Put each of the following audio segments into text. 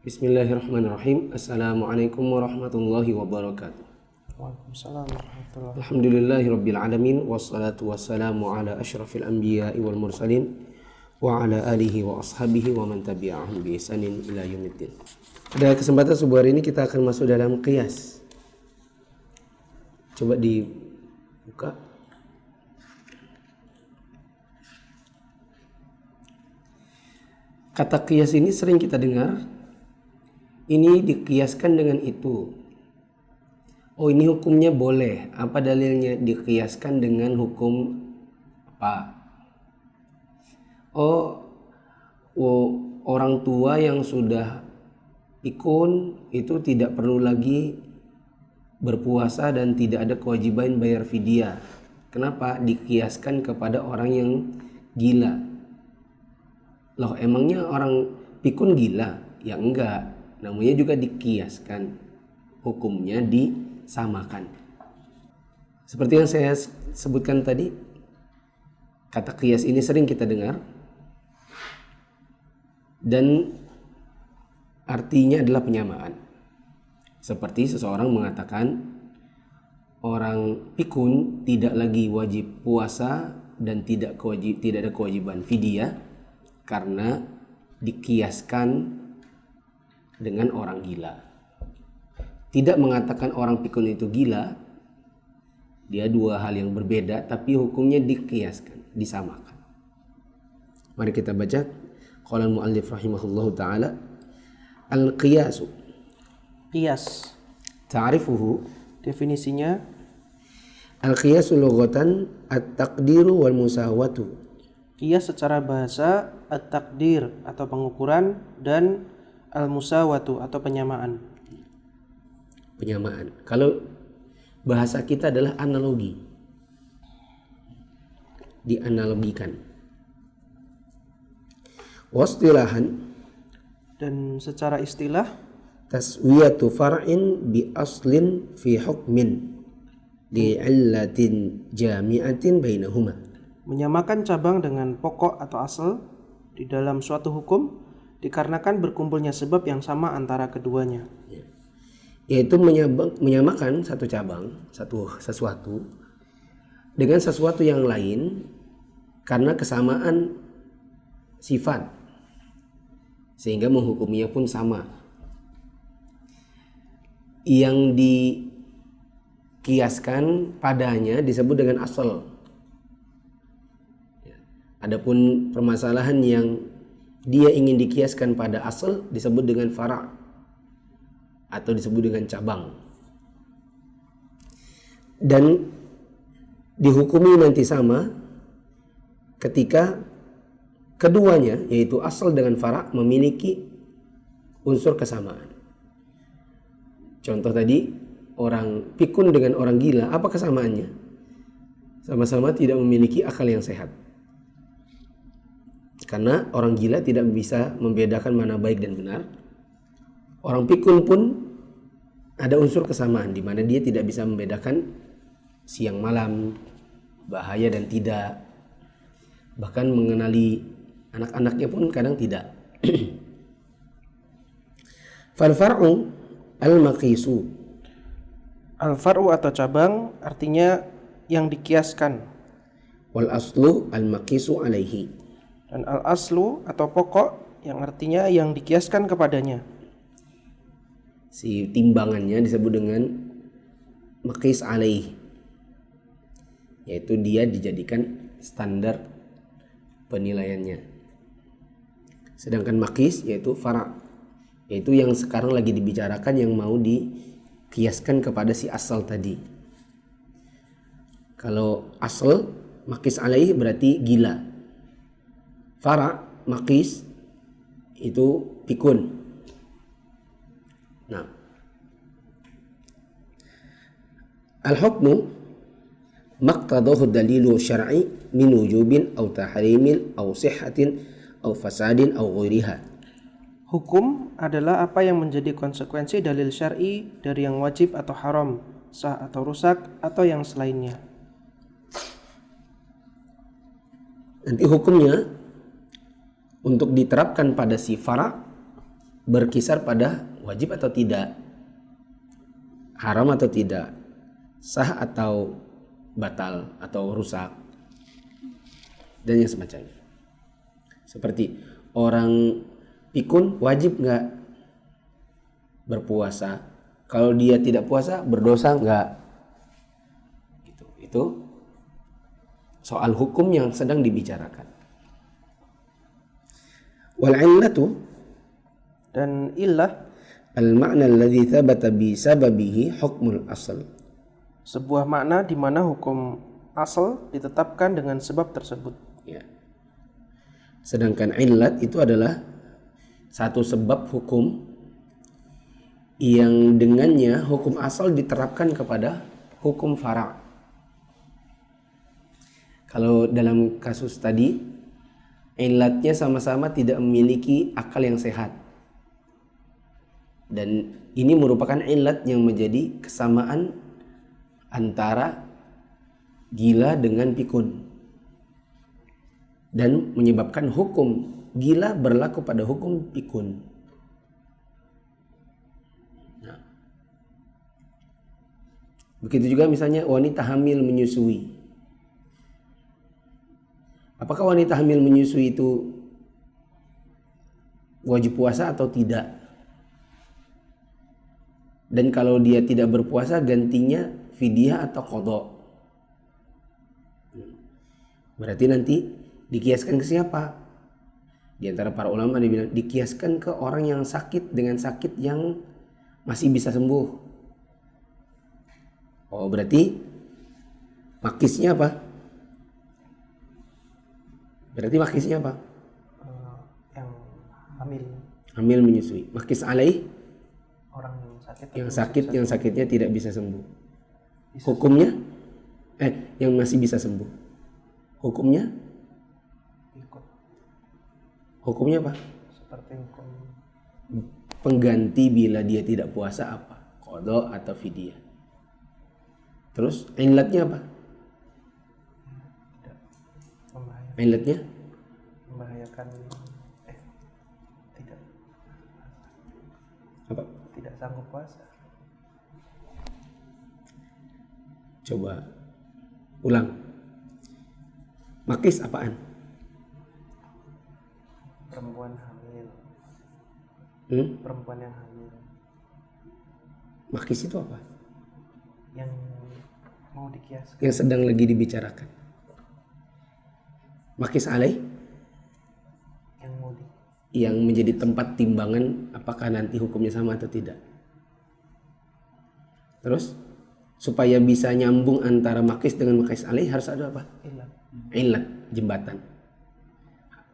Bismillahirrahmanirrahim. Assalamualaikum warahmatullahi wabarakatuh. Waalaikumsalam warahmatullahi. Alhamdulillahirabbil alamin wassalatu wassalamu ala asyrafil anbiya'i wal mursalin wa ala alihi wa ashabihi wa man tabi'ahum bi ihsanin ila yaumiddin. Pada kesempatan subuh hari ini kita akan masuk dalam qiyas. Coba dibuka. Kata qiyas ini sering kita dengar. Ini dikiaskan dengan itu. Oh, ini hukumnya boleh. Apa dalilnya dikiaskan dengan hukum apa? Oh, orang tua yang sudah pikun itu tidak perlu lagi berpuasa dan tidak ada kewajiban bayar fidyah. Kenapa? Dikiaskan kepada orang yang gila. Loh, emangnya orang pikun gila? Ya enggak. Namanya juga dikiaskan, hukumnya disamakan. Seperti yang saya sebutkan tadi, kata qiyas ini sering kita dengar dan artinya adalah penyamaan. Seperti seseorang mengatakan orang pikun tidak lagi wajib puasa dan tidak ada kewajiban fidyah karena dikiaskan dengan orang gila. Tidak mengatakan orang pikun itu gila. Dia dua hal yang berbeda, tapi hukumnya dikiaskan, disamakan. Mari kita baca. Qala al-muallif rahimahullahu taala, al-qiyasu. Qiyas. Ta'rifuhu. Definisinya, Al-qiyasu lughatan at-taqdiru wal musawatu. qiyas secara bahasa at-taqdir atau pengukuran dan al-musawatu atau penyamaan. Penyamaan. Kalau bahasa kita adalah analogi. Dianalogikan. Wastilahan, Dan secara istilah, taswiyatu far'in bi aslin fi hukmin li'illatin jami'atin bainahuma. menyamakan cabang dengan pokok atau asal di dalam suatu hukum dikarenakan berkumpulnya sebab yang sama antara keduanya. Yaitu menyamakan satu cabang, sesuatu dengan sesuatu yang lain karena kesamaan sifat, sehingga menghukuminya pun sama. Yang dikiaskan padanya disebut dengan asal. Adapun permasalahan yang dia ingin dikiaskan pada asal disebut dengan fara' atau disebut dengan cabang. Dan dihukumi nanti sama ketika keduanya, yaitu asal dengan fara', memiliki unsur kesamaan. Contoh tadi, orang pikun dengan orang gila, apa kesamaannya? Sama-sama tidak memiliki akal yang sehat. Karena orang gila tidak bisa membedakan mana baik dan benar. Orang pikun pun ada unsur kesamaan di mana dia tidak bisa membedakan siang malam, bahaya dan tidak. Bahkan mengenali anak-anaknya pun kadang tidak. Fal far'u al-maqisu. Al-far'u atau cabang artinya yang dikiaskan. Wal aslu al-maqisu alaihi. Dan al-aslu atau pokok yang artinya yang dikiaskan kepadanya. Si timbangannya disebut dengan maqis alaih, yaitu dia dijadikan standar penilaiannya. Sedangkan maqis yaitu fara', yaitu yang sekarang lagi dibicarakan yang mau dikiaskan kepada si asal tadi. Kalau asal maqis alaih berarti gila. Fara' maqis itu pikun. Nah, al-hukmu maqtadahu dalilu syar'i min wujubin aw tahrimin aw sihhatin aw fasadin aw ghairiha. Hukum adalah apa yang menjadi konsekuensi dalil syar'i dari yang wajib atau haram, sah atau rusak, atau yang selainnya. Nanti hukumnya untuk diterapkan pada si fara' berkisar pada wajib atau tidak, haram atau tidak, sah atau batal atau rusak, dan yang semacamnya. Seperti orang pikun wajib nggak berpuasa? Kalau dia tidak puasa berdosa nggak? Itu soal hukum yang sedang dibicarakan. Wal illatu, Dan illah al makna alladhi thabata bi sababihi hukmul asal. sebuah makna di mana hukum asal ditetapkan dengan sebab tersebut. Ya. Sedangkan illat itu adalah satu sebab hukum yang dengannya hukum asal diterapkan kepada hukum fara'. Kalau dalam kasus tadi, illatnya sama-sama tidak memiliki akal yang sehat. Dan ini merupakan illat yang menjadi kesamaan antara gila dengan pikun. Dan menyebabkan hukum gila berlaku pada hukum pikun. Nah. Begitu juga misalnya wanita hamil menyusui. Apakah wanita hamil menyusui itu wajib puasa atau tidak? Dan kalau dia tidak berpuasa gantinya fidyah atau qadha? Berarti nanti dikiaskan ke siapa? Di antara para ulama dia bilang dikiaskan ke orang yang sakit dengan sakit yang masih bisa sembuh. Oh, berarti makisnya apa? Berarti makisnya apa? Yang hamil, Hamil menyusui. Makis alaih orang yang sakit, yang sakitnya tidak bisa sembuh. Hukumnya yang masih bisa sembuh. Hukumnya? ikut Hukumnya apa? seperti hukum Pengganti bila dia tidak puasa apa? Qadha atau fidyah. Terus illatnya apa? Illatnya membahayakan tidak apa? tidak sanggup puasa. Coba ulang. Makis apaan? Perempuan hamil, perempuan yang hamil Makis itu apa? yang mau dikiaskan, Yang sedang lagi dibicarakan. Makis alaih yang mau yang menjadi tempat timbangan apakah nanti hukumnya sama atau tidak. Terus supaya bisa nyambung antara makis dengan makis alaih harus ada apa? ilah Illat, jembatan.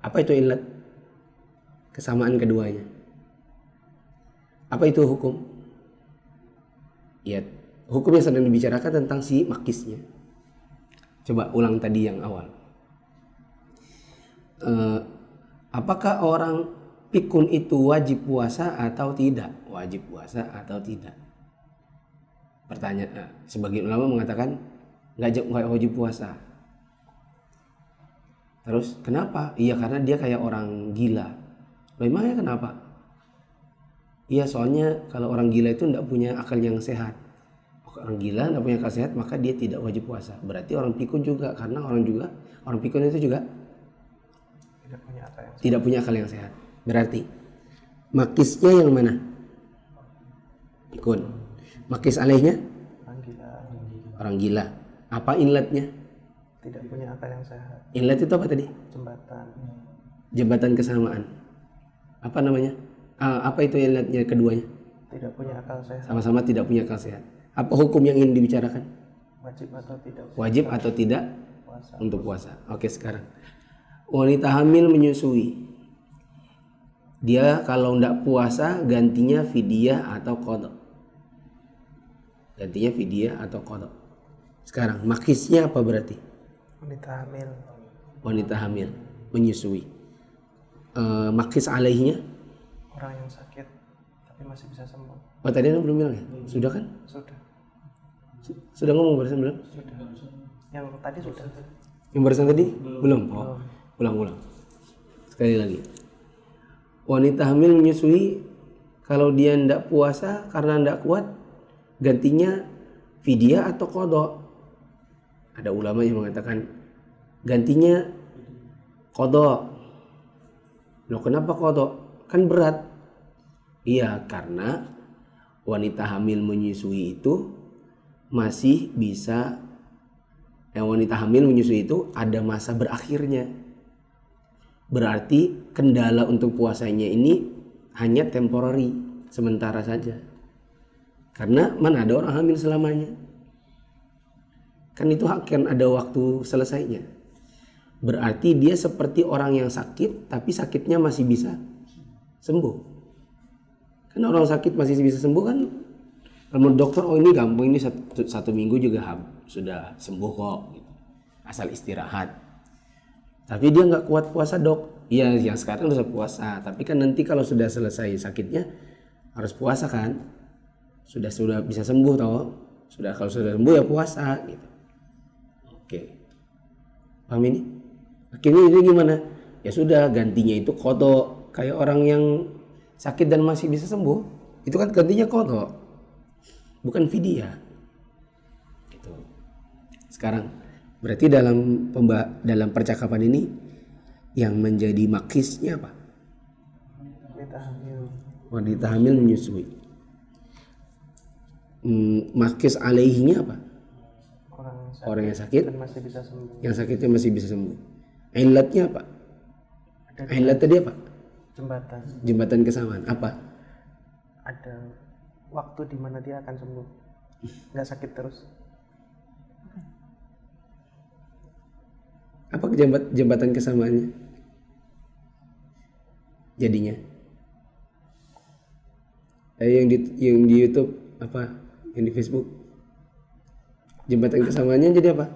Apa itu illat? Kesamaan keduanya. Apa itu hukum? Ya, hukum yang sedang dibicarakan tentang si makisnya. Coba ulang tadi yang awal. Apakah orang pikun itu wajib puasa atau tidak? Wajib puasa atau tidak? Pertanyaan, sebagian ulama mengatakan nggak wajib puasa. Terus kenapa? Iya karena dia kayak orang gila. Loh emangnya kenapa? Iya soalnya kalau orang gila itu nggak punya akal yang sehat. Orang gila nggak punya akal sehat maka dia tidak wajib puasa. Berarti orang pikun juga karena orang pikun itu juga tidak punya akal yang sehat. Berarti makisnya yang mana? Pikun. Makis alaihnya? Orang gila. Apa illatnya? tidak punya akal yang sehat. Illat itu apa tadi? Jembatan kesamaan. Apa namanya? Apa itu illatnya keduanya? Tidak punya akal sehat. Sama-sama tidak punya akal sehat. Apa hukum yang ingin dibicarakan? Wajib atau tidak? Wajib atau tidak Puasa. untuk puasa. Oke sekarang. Wanita hamil menyusui. Dia kalau tidak puasa gantinya fidyah atau qadha. Gantinya fidyah atau qadha. Sekarang makisnya apa berarti? Wanita hamil menyusui. Makis alaihnya? Orang yang sakit tapi masih bisa sembuh. Oh tadi Anda belum bilang ya? Sudah kan? Sudah. Sudah ngomong barusan belum? Sudah. Yang tadi sudah. Yang barusan tadi? Belum? Oh, ulang. Sekali lagi. Wanita hamil menyusui Kalau dia ndak puasa karena ndak kuat, gantinya fidyah atau qadha. Ada ulama yang mengatakan gantinya qadha. Loh, kenapa qadha? Kan berat. Iya, karena wanita hamil menyusui itu masih bisa, wanita hamil menyusui itu ada masa berakhirnya. Berarti kendala untuk puasanya ini hanya temporary, sementara saja. Karena mana ada orang hamil selamanya. Kan itu akan ada waktu selesainya. Berarti dia seperti orang yang sakit, tapi sakitnya masih bisa sembuh. Kan orang sakit masih bisa sembuh kan. Kalau menurut dokter, oh ini gampang, ini satu minggu juga sudah sembuh kok. Asal istirahat. Tapi dia nggak kuat puasa, dok. Iya, yang sekarang udah puasa. Tapi kan nanti kalau sudah selesai sakitnya harus puasa kan. Sudah bisa sembuh toh. Kalau sudah sembuh ya puasa gitu. Oke. Paham ini? Akhirnya ini gimana? Ya sudah, gantinya itu qadha. Kayak orang yang sakit dan masih bisa sembuh, itu kan gantinya qadha, bukan fidyah. Gitu. Sekarang berarti dalam percakapan ini yang menjadi makisnya apa? Wanita hamil menyusui. Makis alaihinya apa? Orang yang sakit masih bisa sembuh. Yang sakitnya masih bisa sembuh. Ilatnya apa? Ilat tadi apa? Jembatan kesamaan. Apa? Ada waktu di mana dia akan sembuh, nggak sakit terus. Apa jembatan kesamaannya? Jadinya yang di YouTube apa? Yang di Facebook? Jembatan kesamaannya jadi apa?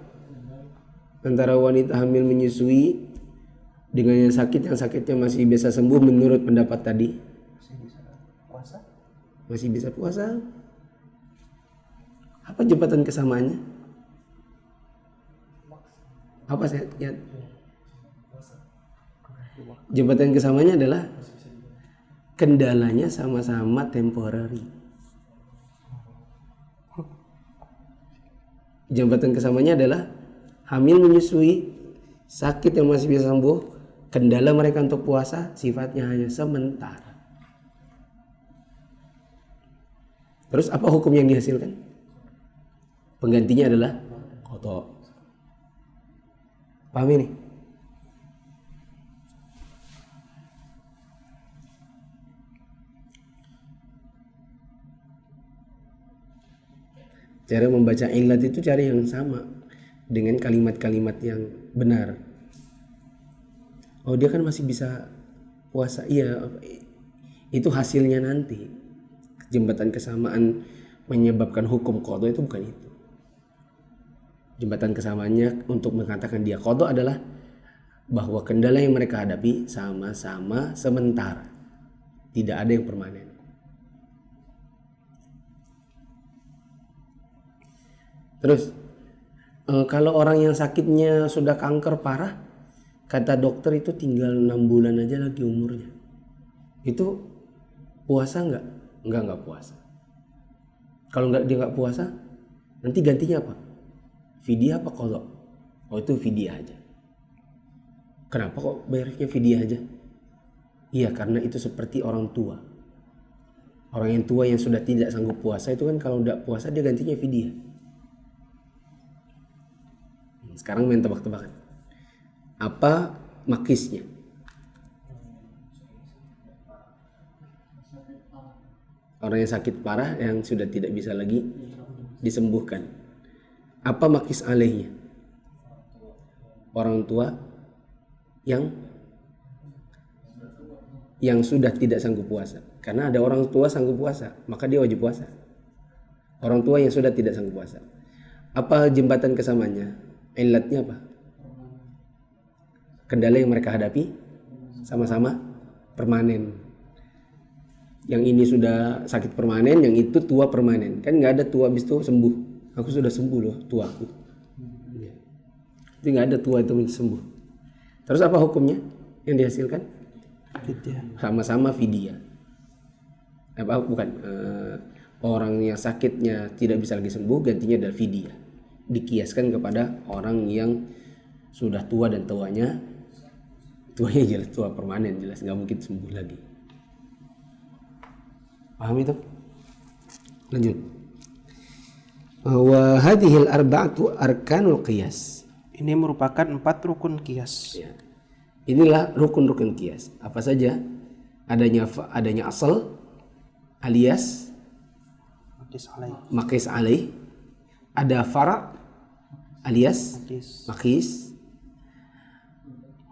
Antara wanita hamil menyusui dengan yang sakitnya masih bisa sembuh menurut pendapat tadi. Masih bisa puasa. Apa jembatan kesamaannya? Apa saya lihat? Jembatan kesamaannya adalah kendalanya sama-sama temporary. Jembatan kesamaannya adalah hamil menyusui, sakit yang masih bisa sembuh, kendala mereka untuk puasa sifatnya hanya sementara. Terus apa hukum yang dihasilkan? Penggantinya adalah qadha. Paham ini? Cara membaca illat itu cara yang sama dengan kalimat-kalimat yang benar. Oh, dia kan masih bisa puasa. Iya, itu hasilnya nanti. Jembatan kesamaan menyebabkan hukum qadha itu bukan itu. Jembatan kesamaannya untuk mengatakan dia qadha adalah bahwa kendala yang mereka hadapi sama-sama sementara. Tidak ada yang permanen. Terus kalau orang yang sakitnya sudah kanker parah, kata dokter itu tinggal 6 bulan aja lagi umurnya. Itu puasa nggak? Nggak puasa. Kalau dia nggak puasa, nanti gantinya apa? Fidyah apa qadha? Oh, itu fidyah aja. Kenapa kok bayarnya fidyah aja? Iya, karena itu seperti orang tua. Orang yang tua yang sudah tidak sanggup puasa itu kan kalau nggak puasa dia gantinya fidyah. Sekarang main tebak-tebakan. Apa makisnya? Orang yang sakit parah yang sudah tidak bisa lagi disembuhkan. Apa makis alaihnya? Orang tua yang sudah tidak sanggup puasa. Karena ada orang tua sanggup puasa, maka dia wajib puasa. Orang tua yang sudah tidak sanggup puasa. Apa jembatan kesamaannya? Ilatnya apa? Kendala yang mereka hadapi sama-sama permanen. Yang ini sudah sakit permanen, yang itu tua permanen. Kan nggak ada tua habis itu sembuh. Aku sudah sembuh loh, tuaku. Jadi nggak ada tua itu sembuh. Terus apa hukumnya yang dihasilkan? Fidyah. Sama-sama fidyah. bukan, orang yang sakitnya tidak bisa lagi sembuh, gantinya adalah fidyah. Dikiaskan kepada orang yang sudah tua dan tuanya jelas tua permanen, jelas nggak mungkin sembuh lagi. Paham itu? Lanjut. Wa hadhil arba'atu arkanul qiyas. Ini merupakan 4 rukun qiyas. Ya. Inilah rukun-rukun qiyas. Apa saja? Adanya asal alias maqis alaih. Ada fara alias maqis.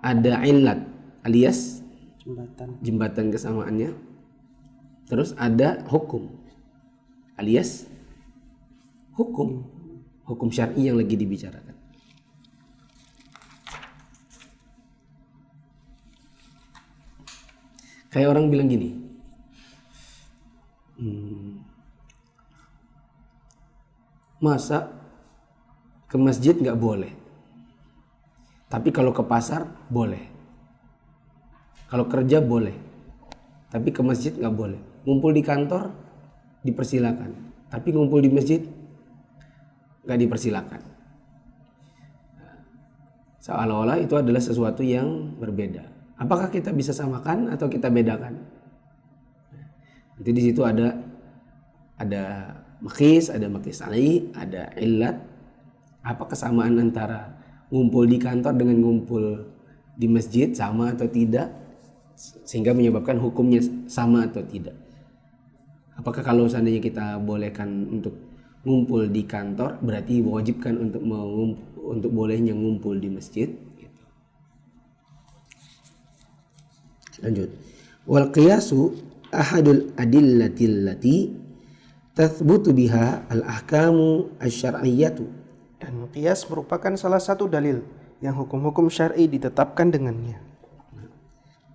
Ada illat alias jembatan kesamaannya. Terus ada hukum alias hukum syar'i yang lagi dibicarakan. Kayak orang bilang gini, masa ke masjid nggak boleh, tapi kalau ke pasar boleh, kalau kerja boleh, tapi ke masjid nggak boleh. Ngumpul di kantor dipersilakan, tapi ngumpul di masjid nggak dipersilakan. Seolah-olah itu adalah sesuatu yang berbeda. Apakah kita bisa samakan atau kita bedakan? Nanti di situ ada maqis, ada maqis alaih, ada illat. Apa kesamaan antara ngumpul di kantor dengan ngumpul di masjid, sama atau tidak, sehingga menyebabkan hukumnya sama atau tidak? Apakah kalau seandainya kita bolehkan untuk ngumpul di kantor, berarti mewajibkan untuk bolehnya ngumpul di masjid? Gitu. Lanjut. Wal qiyasu ahadul adillatil lati tathbutu biha al ahkamu asy-syar'iyyatu. Dan qiyas merupakan salah satu dalil yang hukum-hukum syar'i ditetapkan dengannya.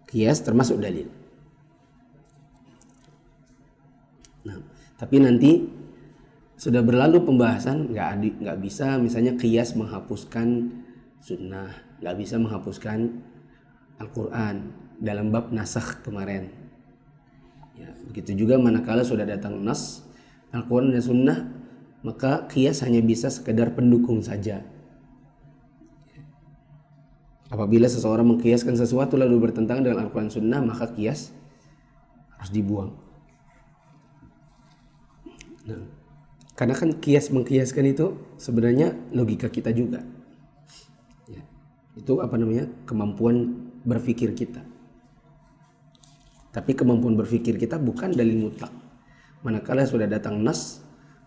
Qiyas termasuk dalil. Nah, tapi nanti sudah berlalu pembahasan, nggak bisa misalnya qiyas menghapuskan sunnah, nggak bisa menghapuskan Al-Quran dalam bab nasakh kemarin. Ya, begitu juga manakala sudah datang nas Al-Quran dan sunnah, maka qiyas hanya bisa sekedar pendukung saja. Apabila seseorang mengqiyaskan sesuatu lalu bertentangan dengan Al-Quran sunnah, maka qiyas harus dibuang. Nah, karena kan mengkiaskan itu sebenarnya logika kita juga. Ya, itu kemampuan berpikir kita. Tapi kemampuan berpikir kita bukan dalil mutlak. Manakala sudah datang nas,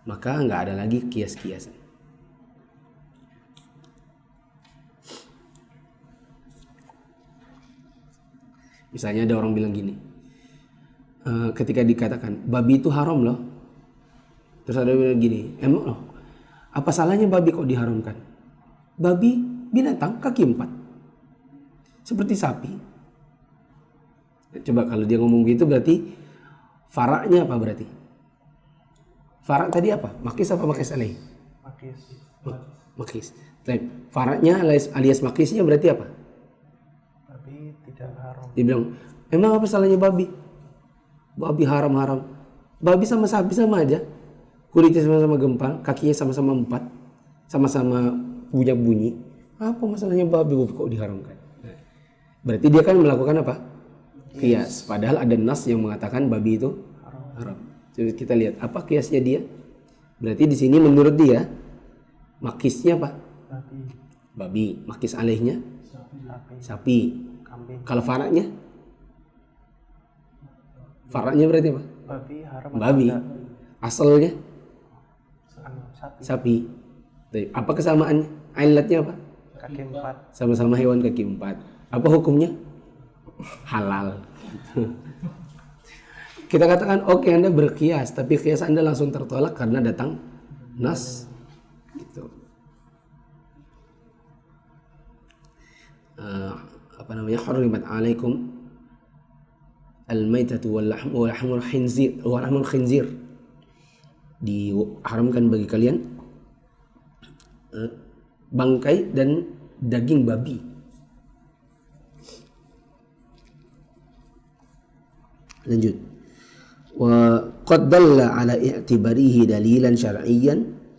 maka nggak ada lagi kias-kiasan. Misalnya ada orang bilang gini, ketika dikatakan babi itu haram loh, terus ada yang bilang gini, emang loh, apa salahnya babi kok diharamkan? Babi binatang kaki 4, seperti sapi. Coba kalau dia ngomong gitu berarti faraknya apa berarti? Farak tadi apa? Makis apa makis alaih? Makis. Faraknya alias makisnya berarti apa? Babi tidak haram. Dia bilang, emang apa salahnya babi? Babi haram-haram. Babi sama sapi sama aja. Kulitnya sama-sama gempal, kakinya sama-sama 4, sama-sama punya bunyi. Apa masalahnya babi kok diharamkan? Berarti dia kan melakukan apa? Qiyas. Padahal ada nas yang mengatakan babi itu haram. Jadi kita lihat apa qiyasnya dia. Berarti di sini menurut dia makisnya apa? Babi. Makis alaihnya? Sapi. Kalau faraknya? Faraknya berarti apa? Babi haram. Babi. Asalnya? Sapi. Apa kesamaannya? Ilatnya apa? Kaki 4. Sama-sama hewan kaki 4. Apa hukumnya? Halal. Kita katakan oke, Anda berkias, tapi kias Anda langsung tertolak karena datang nas. Gitu. Hurrimat alaikum al-maitatu wal lahmul khinzir. Diharamkan bagi kalian bangkai dan daging babi. Lanjut. Wa qad dalla ala i'tibarihi dalilan syar'iyyan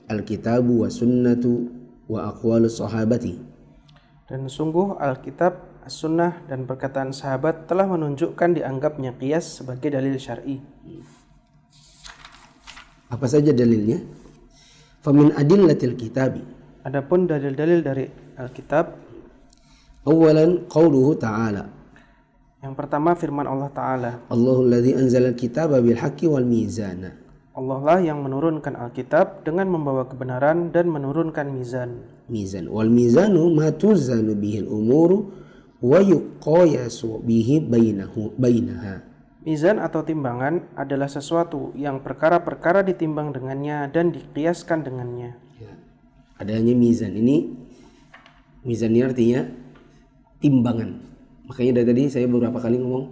al-kitabu wa sunnatu wa aqwalu sahabati. Dan sungguh Alkitab, As-Sunnah dan perkataan sahabat telah menunjukkan dianggapnya qiyas sebagai dalil syar'i. Apa saja dalilnya? Famin adillatil kitabi. Adapun dalil-dalil dari Alkitab, Awalan qauluhu ta'ala. yang pertama firman Allah Ta'ala. Allahul ladzi anzala al-kitaba bil haqqi wal mizana. Allah lah yang menurunkan Alkitab dengan membawa kebenaran dan menurunkan mizan. Mizan. Wal mizanu ma tuzanu bihi al-umuru wa yuqayasu bihi bainaha. Mizan atau timbangan adalah sesuatu yang perkara-perkara ditimbang dengannya dan dikiaskan dengannya. Ya. Adanya mizan. Mizan ini artinya timbangan. Makanya dari tadi saya beberapa kali ngomong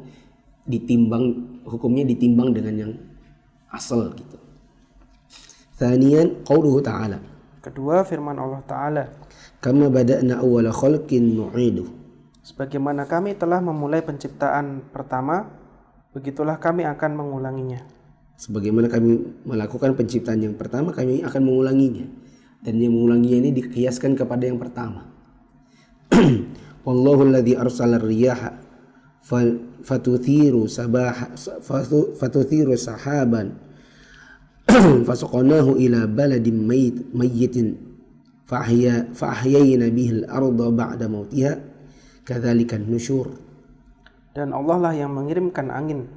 ditimbang, hukumnya ditimbang dengan yang asal gitu. Tsaniyan qauluhu ta'ala. Kedua firman Allah Ta'ala. Kama bada'na awwala khalqin nu'idu. Sebagaimana kami telah memulai penciptaan pertama, begitulah kami akan mengulanginya. Sebagaimana kami melakukan penciptaan yang pertama, kami akan mengulanginya. Dan yang mengulanginya ini dikiaskan kepada yang pertama. Wallahu alladhi arsala ar-riyaha fatuthiru sahaban fasuqnahu ila baladin mayyitin fahyayna bihi al-ardha ba'da mautiha kadzalika an-nusyur. Dan Allah lah yang mengirimkan angin.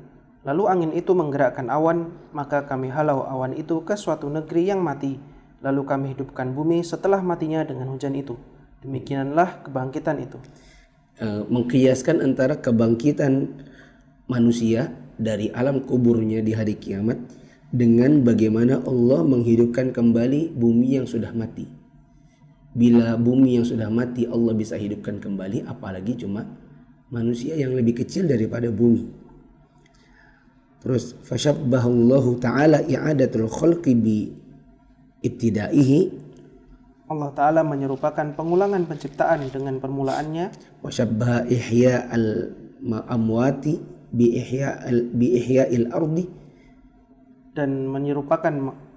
Lalu angin itu menggerakkan awan, maka kami halau awan itu ke suatu negeri yang mati. Lalu kami hidupkan bumi setelah matinya dengan hujan itu. Demikianlah kebangkitan itu. Mengkiaskan antara kebangkitan manusia dari alam kuburnya di hari kiamat dengan bagaimana Allah menghidupkan kembali bumi yang sudah mati. Bila bumi yang sudah mati Allah bisa hidupkan kembali, apalagi cuma manusia yang lebih kecil daripada bumi. Terus fashabbahallahu ta'ala i'adatul khalqi bi ibtidaihi. Allah Ta'ala menyerupakan pengulangan penciptaan dengan permulaannya. Wa syabbaha ihya al-amwati bi ihya'il ardi. Dan menyerupakan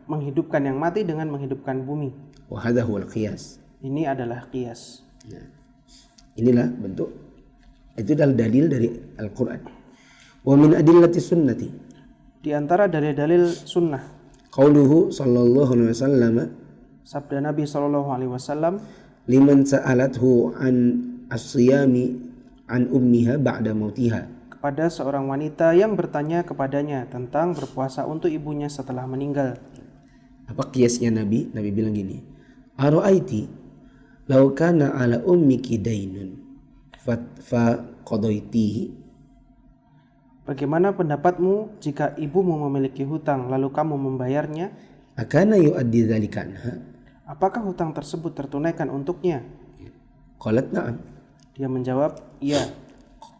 menghidupkan yang mati dengan menghidupkan bumi. Wa hadha huwal qiyas. Ini adalah qiyas. Nah, inilah bentuk. Itu adalah dalil dari Al-Quran. Wa min adillati sunnati. Di antara dalil-dalil sunnah, Qauluhu sallallahu alaihi wasallam. sabda Nabi SAW, Liman sa'alathu an as-siyami an ummiha ba'da mautiha. kepada seorang wanita yang bertanya kepadanya tentang berpuasa untuk ibunya setelah meninggal. Apa kiasnya Nabi? Nabi bilang gini, Ara'aiti law kana ala ummiki dainun fa qadaitihi. Bagaimana pendapatmu jika ibumu memiliki hutang lalu kamu membayarnya? Akana yu'addi dzalika anha? Apakah hutang tersebut tertunaikan untuknya? Qalat na'am. Dia menjawab, iya.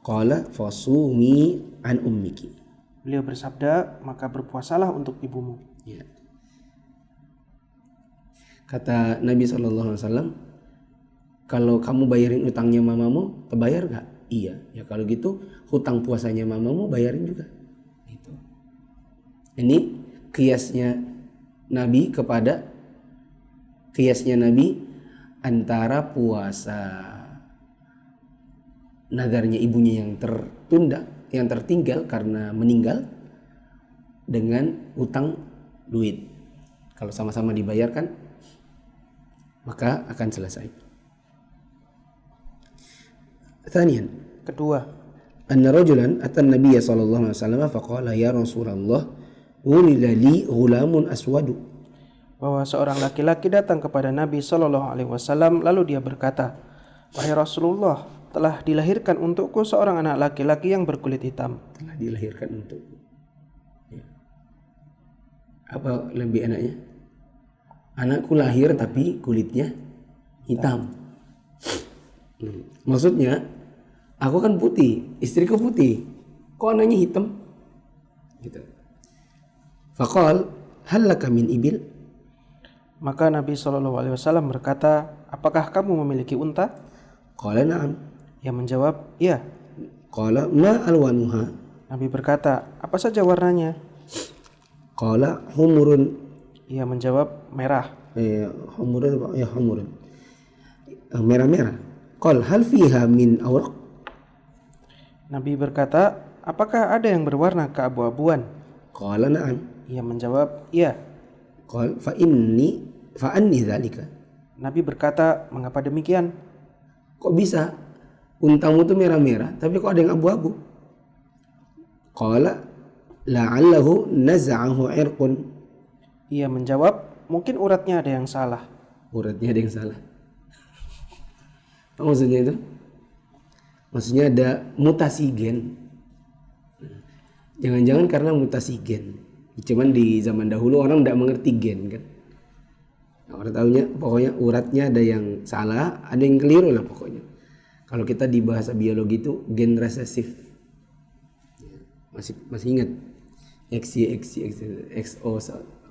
Qala fasumi an ummiki. Beliau bersabda, maka berpuasalah untuk ibumu. Ya. Kata Nabi SAW, kalau kamu bayarin utangnya mamamu, terbayar gak? Iya. Ya kalau gitu hutang puasanya mamamu bayarin juga. Gitu. Ini kiasnya Nabi antara puasa nadarnya ibunya yang tertunda, yang tertinggal karena meninggal, dengan utang duit. Kalau sama-sama dibayarkan, maka akan selesai. Tsaniyan. Kedua, Anna rajulan atan Nabiy sallallahu alaihi wasallam faqala ya Rasulullah ulila li ghulamun aswadu. bahwa seorang laki-laki datang kepada Nabi SAW lalu dia berkata, wahai Rasulullah, telah dilahirkan untukku seorang anak laki-laki yang berkulit hitam. Telah dilahirkan untukku. Ya. Apa lebih enaknya? Anakku lahir tapi kulitnya hitam. Maksudnya, aku kan putih, istriku putih, kok anaknya hitam? Gitu. Faqal hal laka min ibil? Maka Nabi SAW berkata, apakah kamu memiliki unta? Qala na'am. Ia menjawab, iya. Qala ma alwanuha? Nabi berkata, apa saja warnanya? Qala humurun. Ia menjawab, merah. Humurun apa? Ya humurun. Merah-merah. Qal hal fiha min awraq? Nabi berkata, apakah ada yang berwarna keabu-abuan? Qala na'am. Ia menjawab, iya. Qal fa anni dzalika. Nabi berkata, mengapa demikian? Kok bisa untamu tuh merah-merah tapi kok ada yang abu-abu? Qala la'allahu naz'ahu irqun. Ia menjawab, mungkin uratnya ada yang salah. Uratnya ada yang salah. Apa maksudnya itu? Maksudnya ada mutasi gen. Jangan-jangan karena mutasi gen. Cuman di zaman dahulu orang tidak mengerti gen kan. Nah, orang tahunya pokoknya uratnya ada yang salah, ada yang keliru lah pokoknya. Kalau kita di bahasa biologi itu gen resesif. Masih ingat? XO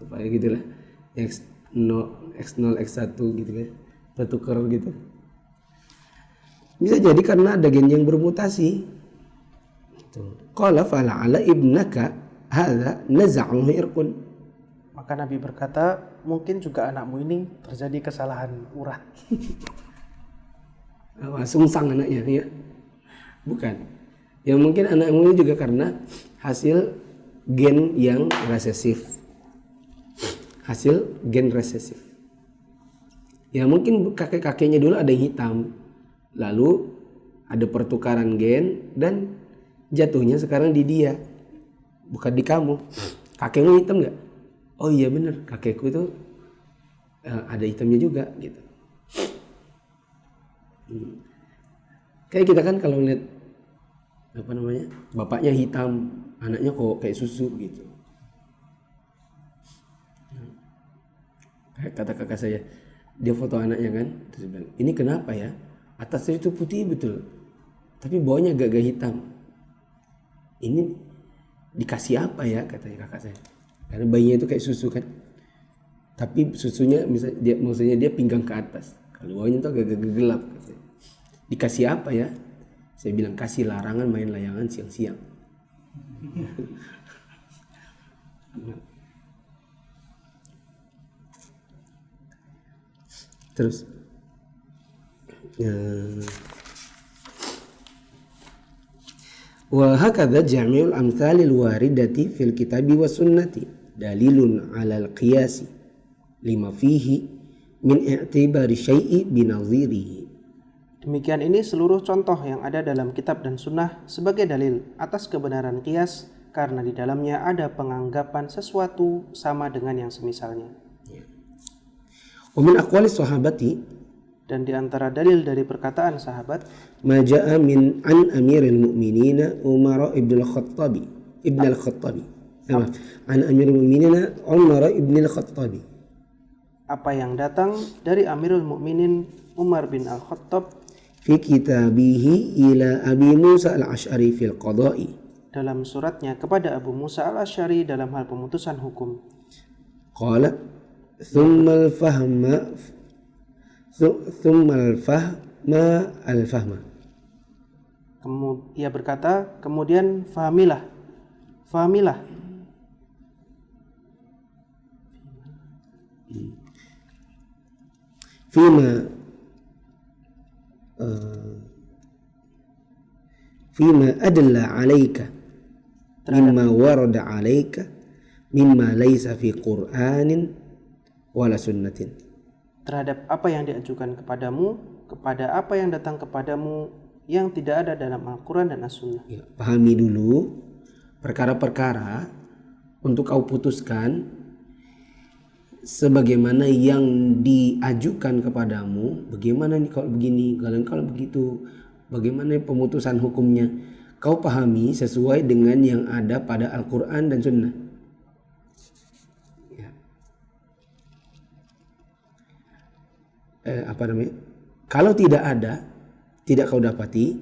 apa ya gitulah. X0 X1 gitu kan. Tertukar gitu. Bisa jadi karena ada gen yang bermutasi. Qala fala'ala ibnaka hadza naz'ahu irqun. Maka Nabi berkata, mungkin juga anakmu ini terjadi kesalahan urat. Sungsang anaknya ya. Bukan. Ya mungkin anakmu ini juga karena hasil gen yang resesif. Hasil gen resesif. Ya mungkin kakek-kakeknya dulu ada yang hitam. Lalu ada pertukaran gen dan jatuhnya sekarang di dia. Bukan di kamu. Kakekmu hitam nggak? Oh iya bener, kakekku itu ada hitamnya juga gitu. Kayak kita kan kalau lihat apa namanya, bapaknya hitam, anaknya kok kayak susu gitu. Kayak kata kakak saya, dia foto anaknya kan, terus bilang, ini kenapa ya? Atasnya itu putih betul, tapi bawahnya agak hitam. Ini dikasih apa ya, katanya kakak saya. Karena bayinya itu kayak susu kan, tapi susunya maksudnya dia pinggang ke atas, kalau bawahnya itu agak gelap. Katanya. Dikasih apa ya? Saya bilang kasih larangan main layangan siang-siang. Terus wa hakadha jami'ul amthalil waridati fil kitabi was sunnati dalilun 'ala al-qiyasi lima fihi min i'tibari syai'i binadhirihi. Demikian ini seluruh contoh yang ada dalam kitab dan sunnah sebagai dalil atas kebenaran qiyas karena di dalamnya ada penganggapan sesuatu sama dengan yang semisalnya. Wa min aqwalis sahabati, dan di antara dalil dari perkataan sahabat, ma jaa min an amiril mu'minina Umar ibn al-Khattabi an amiril mu'minina Umar ibn al-Khattabi, apa yang datang dari Amirul Mukminin Umar bin Al-Khattab fi kitabihi ila Abi Musa al-Asy'ari fil qada'i, dalam suratnya kepada Abu Musa al-Asy'ari dalam hal pemutusan hukum. qala thumma al-fahma. Ia berkata, kemudian fahamilah. Fima adalla alaika mimma warada alaika mimma laysa fi Qur'anin wala sunnatin. Terhadap apa yang diajukan kepadamu, kepada apa yang datang kepadamu yang tidak ada dalam Al-Quran dan As-Sunnah. Ya, pahami dulu perkara-perkara untuk kau putuskan sebagaimana yang diajukan kepadamu. Bagaimana nih kalau begini, kalau begitu, bagaimana pemutusan hukumnya. Kau pahami sesuai dengan yang ada pada Al-Quran dan Sunnah. Ya. Kalau tidak ada, tidak kau dapati,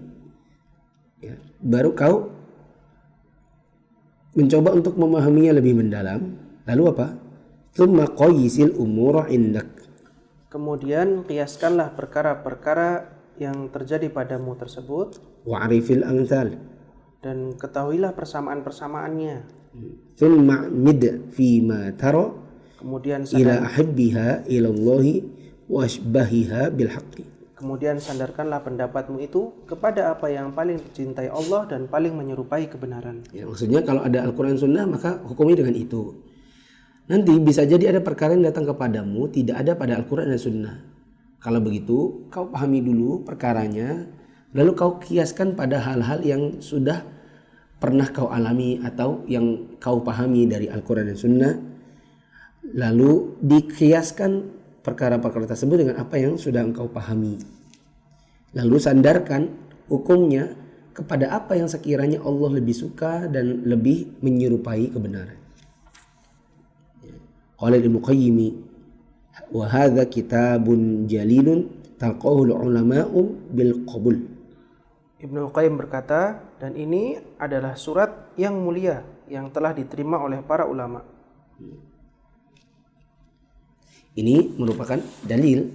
ya, baru kau mencoba untuk memahaminya lebih mendalam. Lalu apa? Tsumma qayisil umura indak. Kemudian kiaskanlah perkara-perkara yang terjadi padamu tersebut, Wa'rifil amthal, dan ketahuilah persamaan-persamaannya. thumma mid fima tara Kemudian ila ahibbiha ilallahi wa ashbahiha bil haqqi. Kemudian sandarkanlah pendapatmu itu kepada apa yang paling dicintai Allah dan paling menyerupai kebenaran. Ya, maksudnya kalau ada Al-Quran Sunnah maka hukumi dengan itu. Nanti bisa jadi ada perkara yang datang kepadamu tidak ada pada Al-Quran dan Sunnah. Kalau begitu kau pahami dulu perkaranya, lalu kau kiaskan pada hal-hal yang sudah pernah kau alami atau yang kau pahami dari Al-Quran dan Sunnah. Lalu dikiaskan perkara-perkara tersebut dengan apa yang sudah engkau pahami. Lalu sandarkan hukumnya kepada apa yang sekiranya Allah lebih suka dan lebih menyerupai kebenaran. Qala Ibnu Qayyim wa hadza kitabun jalilun talqahu ulama'u bil qabul. Ibnu Qayyim berkata, dan ini adalah surat yang mulia yang telah diterima oleh para ulama. Ini merupakan dalil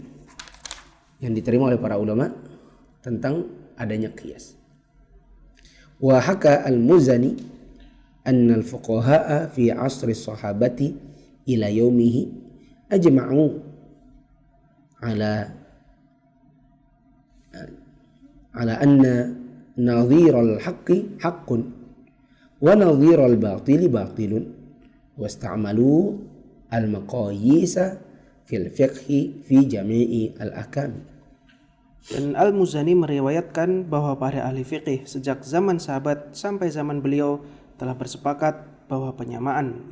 yang diterima oleh para ulama tentang adanya qiyas. Wa haka al-Muzani anna al-fuqaha'a fi 'asri sahabati ila yaumihi ajma'u ala anna nadhir al-haqqi haqqun wa nadhir al-batili batilun wasta'malu al-maqayisa fil fiqhi fi jami'i al-ahkam. Dan Al-Muzani meriwayatkan bahwa para ahli fiqih sejak zaman sahabat sampai zaman beliau telah bersepakat bahwa penyamaan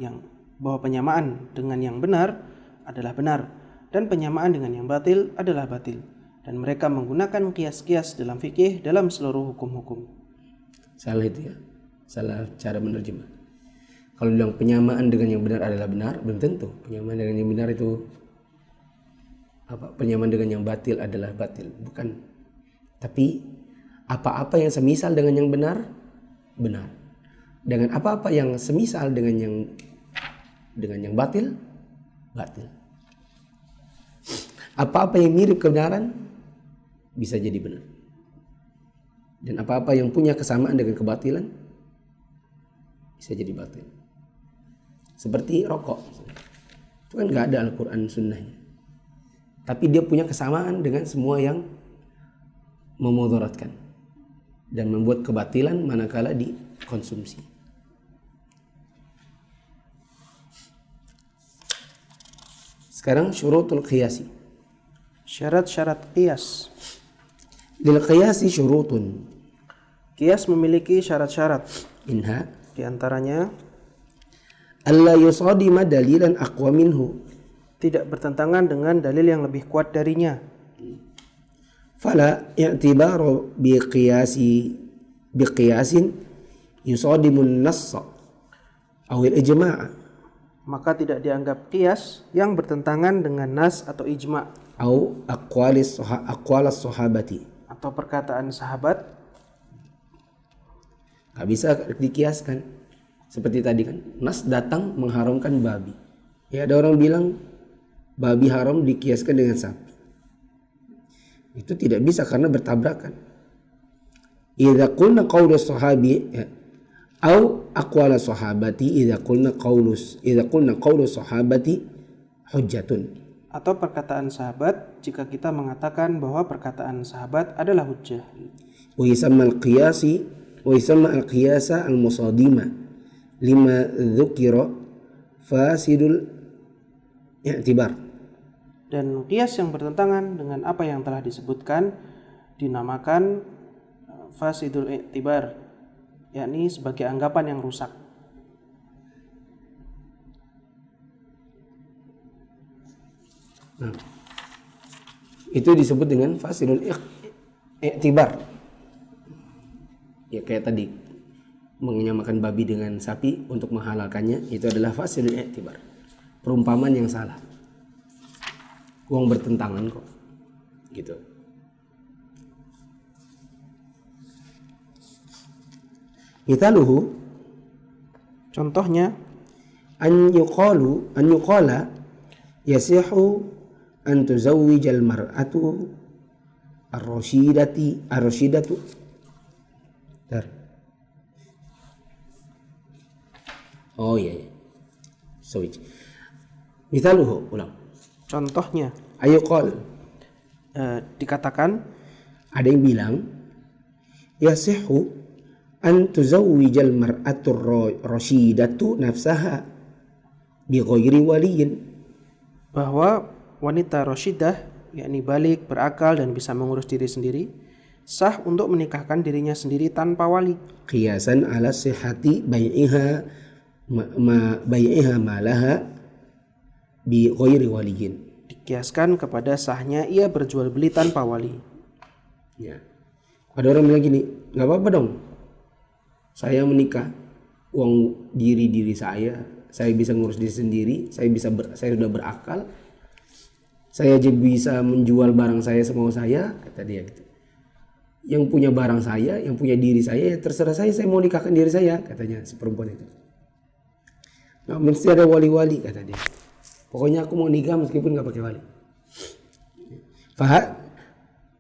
dengan yang benar adalah benar dan penyamaan dengan yang batil adalah batil, dan mereka menggunakan kias-kias dalam fikih dalam seluruh hukum-hukum. Salah itu ya, salah cara menerjemah. Kalau bilang penyamaan dengan yang benar adalah benar, belum tentu. Penyamaan dengan yang benar itu penyamaan dengan yang batil adalah batil, bukan. Tapi apa-apa yang semisal dengan yang benar, benar. Dengan apa-apa yang semisal dengan yang batil, batil. Apa-apa yang mirip kebenaran bisa jadi benar. Dan apa-apa yang punya kesamaan dengan kebatilan bisa jadi batil. Seperti rokok, itu kan nggak ada Al-Quran Sunnahnya, tapi dia punya kesamaan dengan semua yang memudaratkan dan membuat kebatilan manakala dikonsumsi. Sekarang syurutul qiyasi. Syarat-syarat qiyas. Lil qiyasi syurutun. Qiyas memiliki syarat-syarat. Minha, Di antaranya alla yusadima dalilan aqwa minhu. tidak bertentangan dengan dalil yang lebih kuat darinya. Fala i'tibaru biqiyasin yusadimun nassa awil ijma' Maka tidak dianggap qiyas yang bertentangan dengan nas atau ijma' au aqwalis sahabati. atau perkataan sahabat. Gak bisa dikiaskan. Seperti tadi kan, nas datang mengharamkan babi. Ya, ada orang bilang babi haram dikiaskan dengan sapi. Itu tidak bisa karena bertabrakan. Idza qulna qawlu sahabi au aqwala sahabati idza qulna qawlu sahabati hujjatun. Atau perkataan sahabat jika kita mengatakan bahwa perkataan sahabat adalah hujjah. Wa yusamma al-qiyasa al-musadima lima dzukira fasidul i'tibar. Dan qiyas yang bertentangan dengan apa yang telah disebutkan dinamakan fasidul i'tibar, yakni sebagai anggapan yang rusak. Nah, itu disebut dengan fasidul i'tibar. Ya kayak tadi menyamakan babi dengan sapi untuk menghalalkannya, itu adalah fasidul i'tibar. Perumpamaan yang salah. Uang bertentangan kok. Gitu. Mithaluhu, Contohnya, an yuqala yasihu an tuzawwijal mar'atu ar-rasyidatu Oh iya, iya. Switch. Mithaluhu, ulang. Contohnya, Ayo qol. dikatakan Ada yang bilang, yasihu an tuzawwijal mar'atu rasyidatu nafsaha bi ghairi waliyin. bahwa wanita rasyidah, yakni balik, berakal dan bisa mengurus diri sendiri, sah untuk menikahkan dirinya sendiri tanpa wali. Qiyasan ala sihhati bai'iha bai'iha malaha bi ghairi waliyin. Dikiaskan kepada sahnya ia berjual beli tanpa wali. Ya. Ada orang bilang gini, nggak apa-apa dong. Saya menikah, uang diri saya bisa ngurus diri sendiri, saya sudah berakal, saya aja bisa menjual barang saya semau saya, kata dia gitu. Yang punya barang saya, yang punya diri saya, ya terserah saya mau nikahkan diri saya, katanya si perempuan itu. Nggak mesti ada wali-wali, kata dia. Pokoknya aku mau nikah meskipun nggak pakai wali.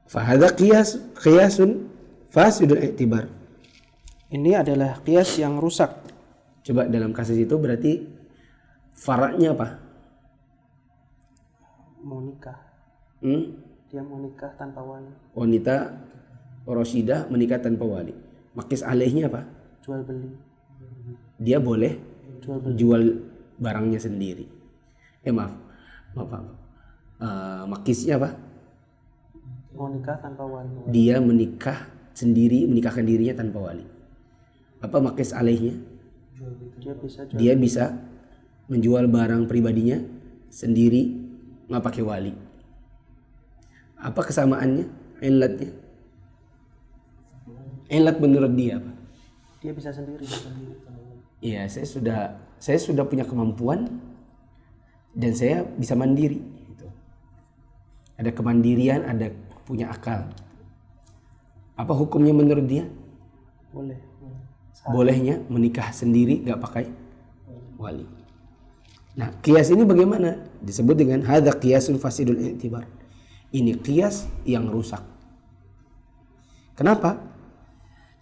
Fahadha qiyasun fasidul i'tibar. Ini adalah qiyas yang rusak. Coba dalam kasus itu berarti faraknya apa? Mau nikah. Dia mau nikah tanpa wali. Wanita rasyidah menikah tanpa wali. Makis alaihnya apa? Jual beli. Dia boleh Jual beli. jual barangnya sendiri. Maaf. Makisnya apa? Mau nikah tanpa wali. Dia menikah sendiri, menikahkan dirinya tanpa wali. Apa makis alaihnya? Dia bisa menjual barang pribadinya sendiri nggak pakai wali. Apa kesamaannya? Ilatnya? Ilat menurut dia apa? Dia bisa sendiri. Iya, saya sudah punya kemampuan dan saya bisa mandiri. Gitu. Ada kemandirian, ada punya akal. Apa hukumnya menurut dia? Boleh. Bolehnya menikah sendiri nggak pakai wali. Nah, qiyas ini bagaimana? Disebut dengan hadza qiyasun fasidul i'tibar. Ini qiyas yang rusak. Kenapa?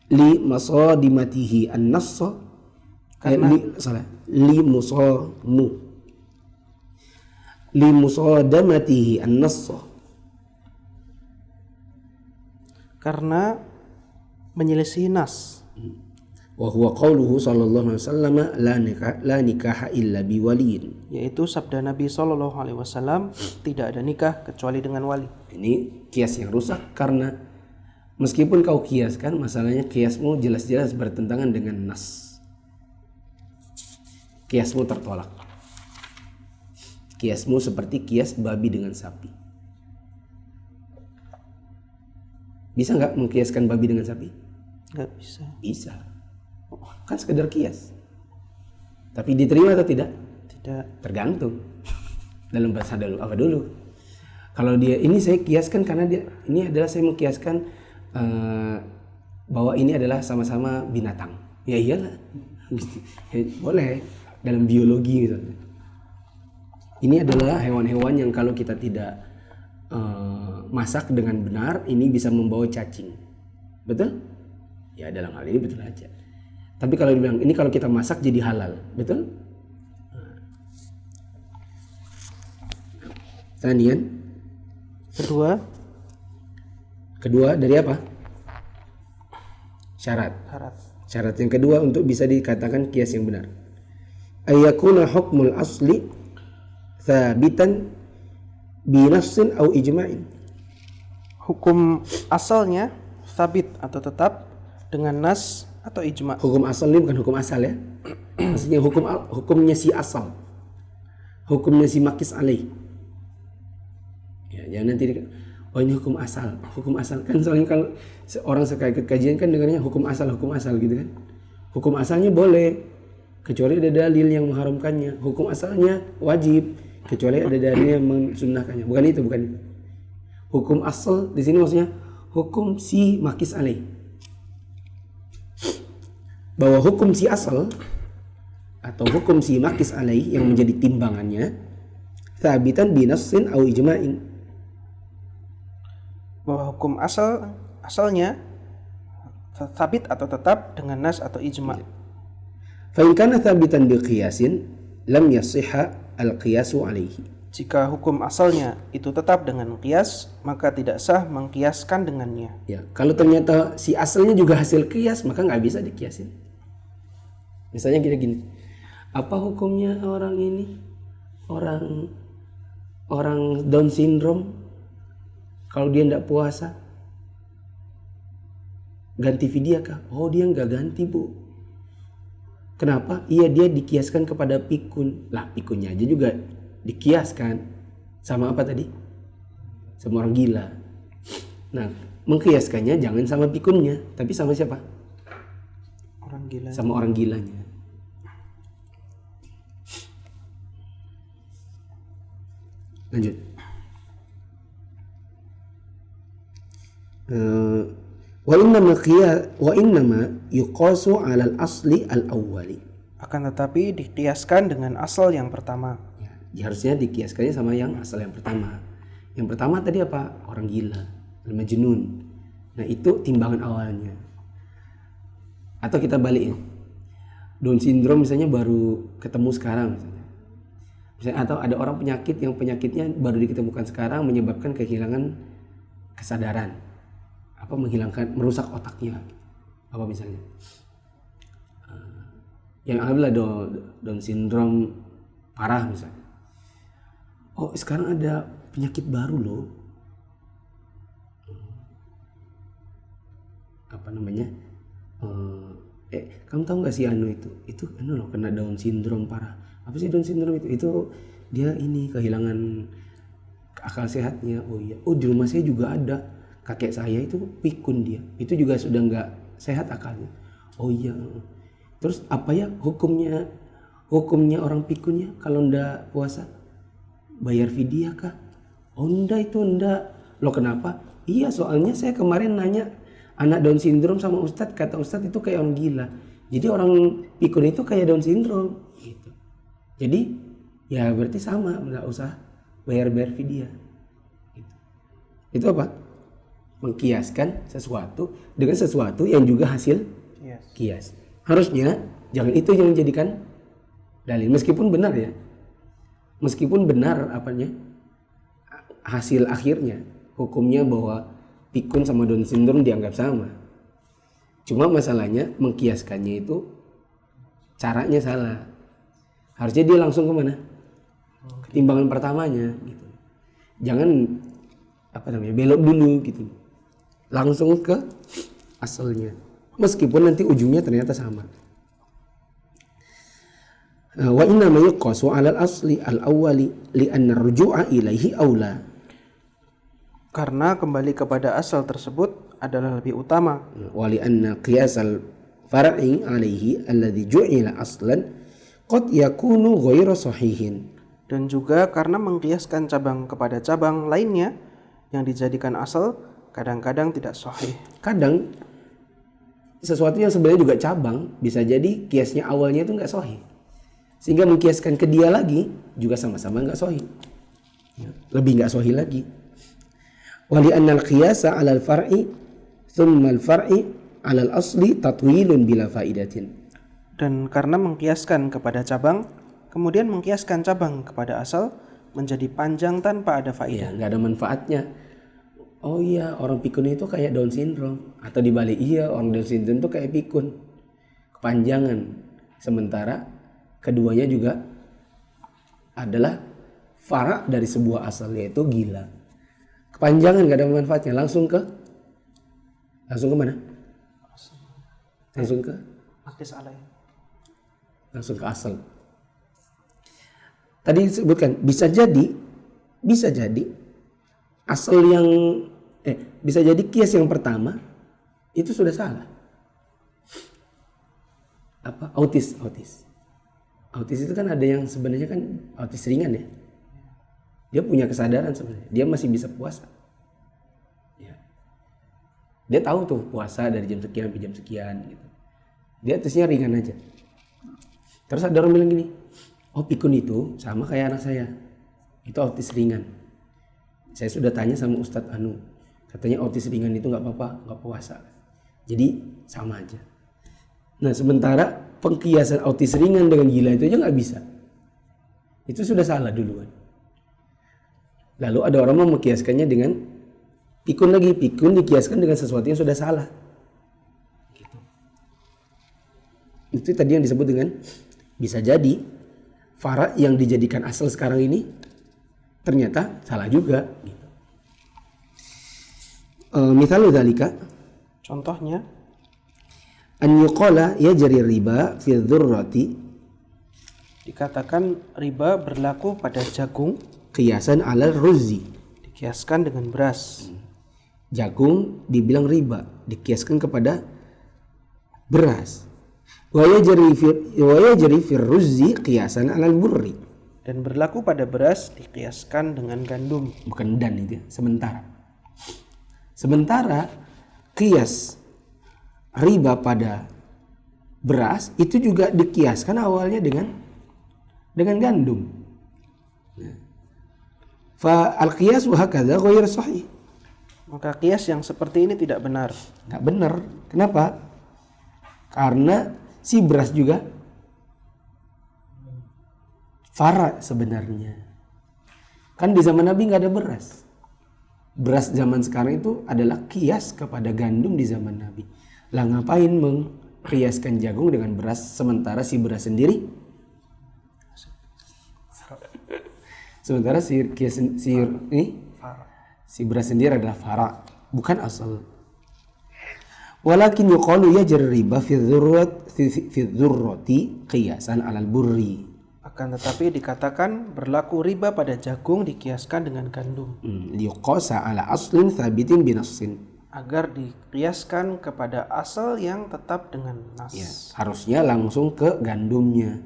Li masadimatihi an-nass li musadamatihi an-nass. Karena menyelisih nas. Wa huwa qauluhu sallallahu alaihi wasallam la nikaha illa biwaliyin. Yaitu sabda Nabi SAW, tidak ada nikah kecuali dengan wali. Ini kias yang rusak karena meskipun kau kiaskan, masalahnya kiasmu jelas-jelas bertentangan dengan nas. Kiasmu tertolak. Kiasmu seperti kias babi dengan sapi. Bisa nggak mengkiaskan babi dengan sapi? Nggak bisa. Bisa. Kan sekedar kias. Tapi diterima atau tidak? Tidak. Tergantung. Dalam bahasa dulu apa dulu? Kalau dia ini saya kiaskan karena dia ini adalah saya mengkiaskan bahwa ini adalah sama-sama binatang. Ya iyalah. Boleh dalam biologi gitu. Ini adalah hewan-hewan yang kalau kita tidak masak dengan benar ini bisa membawa cacing. Betul? Ya dalam hal ini betul aja. Tapi kalau dibilang ini kalau kita masak jadi halal, betul? Tanian. Kedua dari apa? Syarat. Syarat yang kedua untuk bisa dikatakan kias yang benar. Ayyakuna hukmul asli thabitan bi nafsin au ijma'in. Hukum asalnya sabit atau tetap dengan nas atau ijma. Hukum asal ini bukan hukum asal ya. Maksudnya hukumnya si asal. Hukumnya si makis alaih. Ya, jangan nanti oh ini hukum asal. Hukum asal kan soalnya kalau orang suka ikut kajian kan dengarnya hukum asal gitu kan. Hukum asalnya boleh kecuali ada dalil yang mengharamkannya. Hukum asalnya wajib kecuali ada dalil yang mensunnahkannya. Bukan itu. Hukum asal di sini maksudnya hukum si makis alaih. Bahwa hukum si asal atau hukum si makis alaih yang menjadi timbangannya thabitan binassin au ijma'in. Bahwa hukum asalnya sabit atau tetap dengan nas atau ijma. Fa in kana thabitan bi qiyasin lam yasihha al-qiyasu alaihi. Jika hukum asalnya itu tetap dengan qiyas, maka tidak sah mengkiaskan dengannya. Ya, kalau ternyata si asalnya juga hasil qiyas, maka nggak bisa dikiasin. Misalnya gini, apa hukumnya orang ini, orang Down syndrome, kalau dia tidak puasa, ganti fidyah kah? Oh, dia nggak ganti, Bu. Kenapa? Iya, dia dikiaskan kepada pikun. Lah, pikunnya aja juga dikiaskan sama apa tadi? Sama orang gila. Nah, mengkiaskannya jangan sama pikunnya, tapi sama siapa? Orang gila. Sama orang gilanya. Lanjut. Wa innama yuqasu 'alal asli al-awwali. Akan tetapi dikiaskan dengan asal yang pertama. Ya, harusnya dikiaskannya sama yang asal yang pertama. Yang pertama tadi apa? Orang gila, al-majnun. Nah, itu timbangan awalnya. Atau kita balikin. Down syndrome misalnya baru ketemu sekarang misalnya. Atau ada orang penyakit yang penyakitnya baru diketemukan sekarang menyebabkan kehilangan kesadaran. Apa menghilangkan, merusak otaknya. Apa misalnya? Yang adalah Down syndrome parah misalnya. Oh, sekarang ada penyakit baru loh. Apa namanya? Kamu tahu nggak sih itu? Itu loh kena Down syndrome parah. Apa sih Down syndrome itu? Itu dia ini kehilangan akal sehatnya. Oh iya. Oh, di rumah saya juga ada. Kakek saya itu pikun dia. Itu juga sudah nggak sehat akalnya. Oh iya. Terus apa ya hukumnya? Hukumnya orang pikunnya kalau ndak puasa bayar fidyah kah? Oh ndak, itu ndak. Loh kenapa? Iya, soalnya saya kemarin nanya anak Down syndrome sama Ustadz, kata Ustadz itu kayak orang gila. Jadi orang pikun itu kayak Down syndrome gitu. Jadi ya berarti sama, nggak usah bayar fidyah. Gitu. Itu apa? Mengkiaskan sesuatu dengan sesuatu yang juga hasil kias. Harusnya jangan itu yang menjadikan dalil, meskipun benar ya. Meskipun benar apanya? Hasil akhirnya hukumnya bahwa pikun sama Down syndrome dianggap sama. Cuma masalahnya mengkiaskannya itu caranya salah. Harusnya dia langsung kemana? Ketimbangan pertamanya gitu. Jangan belok dulu gitu. Langsung ke asalnya. Meskipun nanti ujungnya ternyata sama. Wa inna ma yuqasu 'alal asli al-awwali li'anna ar-ruju'a ilaihi aula. Karena kembali kepada asal tersebut adalah lebih utama. Wa li'anna qiyas al-far'i 'alaihi alladhi ju'ila aslan qad yakunu ghairu sahihin. Dan juga karena mengkiaskan cabang kepada cabang lainnya yang dijadikan asal kadang-kadang tidak sahih. Kadang sesuatu yang sebenarnya juga cabang bisa jadi kiasnya awalnya itu nggak sahih, sehingga mengkiaskan ke dia lagi juga sama-sama nggak sahih, lebih nggak sahih lagi. Wali annal qiyasa 'alal far'i thumma al-far'i 'alal asli tatwilun bila faidatin. Dan karena mengkiaskan kepada cabang, kemudian mengkiaskan cabang kepada asal menjadi panjang tanpa ada faedah. Nggak ada manfaatnya. Oh iya, orang pikun itu kayak Down syndrome. Atau dibalik, iya orang Down syndrome itu kayak pikun, kepanjangan. Sementara keduanya juga adalah fara dari sebuah asal, yaitu gila. Kepanjangan gak ada manfaatnya. Langsung ke mana? Langsung ke asal. Tadi disebutkan bisa jadi asal yang bisa jadi kias yang pertama itu sudah salah. Apa? Autis itu kan ada yang sebenarnya kan autis ringan ya. Dia punya kesadaran sebenarnya, dia masih bisa puasa. Ya. Dia tahu tuh puasa dari jam sekian sampai jam sekian gitu. Dia autisnya ringan aja. Terus ada orang bilang gini, oh pikun itu sama kayak anak saya, itu autis ringan. Saya sudah tanya sama Ustadz Anu, katanya autis ringan itu nggak apa-apa, nggak puasa. Jadi sama aja. Nah, sementara pengkiasan autis ringan dengan gila itu aja nggak bisa. Itu sudah salah duluan. Lalu ada orang mau mengkiaskannya dengan pikun lagi. Pikun dikiaskan dengan sesuatu yang sudah salah. Gitu. Itu tadi yang disebut dengan bisa jadi fara yang dijadikan asal sekarang ini ternyata salah juga. Gitu. Misalnya dalika, Contohnya, an yuqala yajri riba fi dzurrati dikatakan riba berlaku pada jagung qiyasan ala ruzzi. dikiaskan dengan beras. Jagung dibilang riba, dikiaskan kepada beras. Wa yajri fi ruzzi qiyasan ala burri. Dan berlaku pada beras dikiaskan dengan gandum. Bukan dan itu ya, sementara kias riba pada beras itu juga dikiaskan awalnya dengan gandum. Fa al-qiyas wa hakadha ghairu sahih. Maka kias yang seperti ini tidak benar. Enggak benar. Kenapa? Karena si beras juga fara sebenarnya. Kan di zaman Nabi nggak ada beras. Beras zaman sekarang itu adalah kias kepada gandum di zaman Nabi. Lah ngapain mengkiaskan jagung dengan beras sementara si beras sendiri? Sementara si beras sendiri adalah fara, bukan asal. Walakin yuqalu yajri riba fi dzurrati qiyasan 'alal burri. Akan tetapi dikatakan berlaku riba pada jagung dikiaskan dengan gandum. Liqasa 'ala aslin thabitin binassin. Agar dikiaskan kepada asal yang tetap dengan nas. Ya, harusnya langsung ke gandumnya.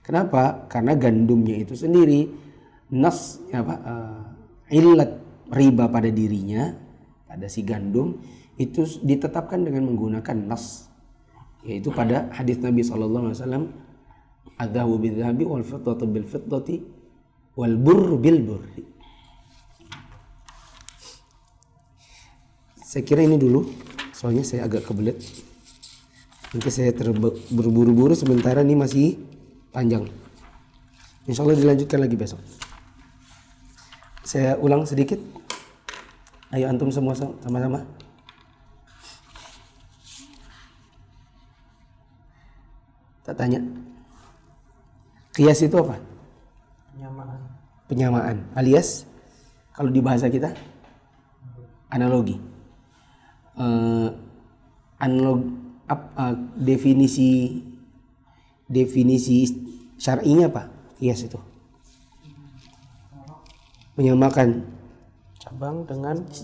Kenapa? Karena gandumnya itu sendiri nas illat riba pada dirinya, pada si gandum itu ditetapkan dengan menggunakan nas, yaitu pada hadis Nabi SAW, adzahabu bidzahabi wal fiddatu bil fiddati wal burru bil burri. Saya kira ini dulu, soalnya saya agak kebelet. Nanti saya berburu-buru sementara ini masih panjang. Insya Allah dilanjutkan lagi besok. Saya ulang sedikit. Ayo antum semua sama-sama. Tak tanya. Qiyas itu apa? Penyamaan. Alias kalau di bahasa kita analogi. Definisi syar'inya apa? Qiyas itu menyamakan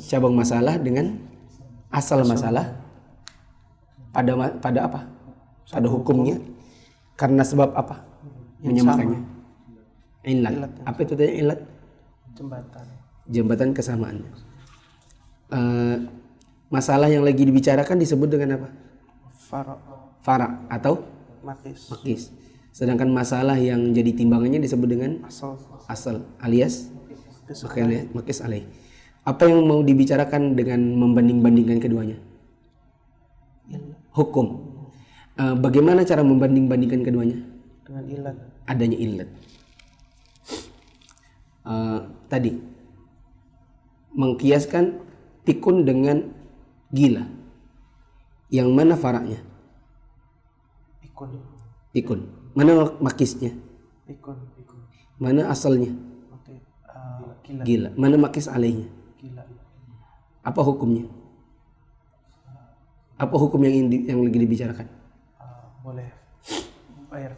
cabang masalah dengan asal masalah pada apa? Pada hukumnya. Karena sebab apa? Menyamakannya. Illat. Apa itu tadi illat? Jembatan kesamaan. Masalah yang lagi dibicarakan disebut dengan apa? Fara atau makis. Sedangkan masalah yang jadi timbangannya disebut dengan asal alias makis alaih. Apa yang mau dibicarakan dengan membanding-bandingkan keduanya? Hukum. Bagaimana cara membanding-bandingkan keduanya? Dengan illat. Adanya illat. Tadi mengkiaskan pikun dengan gila. Yang mana faranya? Pikun. Mana makisnya? Pikun. Mana asalnya? Gila. Mana makis alaihnya? Apa hukumnya? Apa hukum yang lagi dibicarakan? Boleh bayar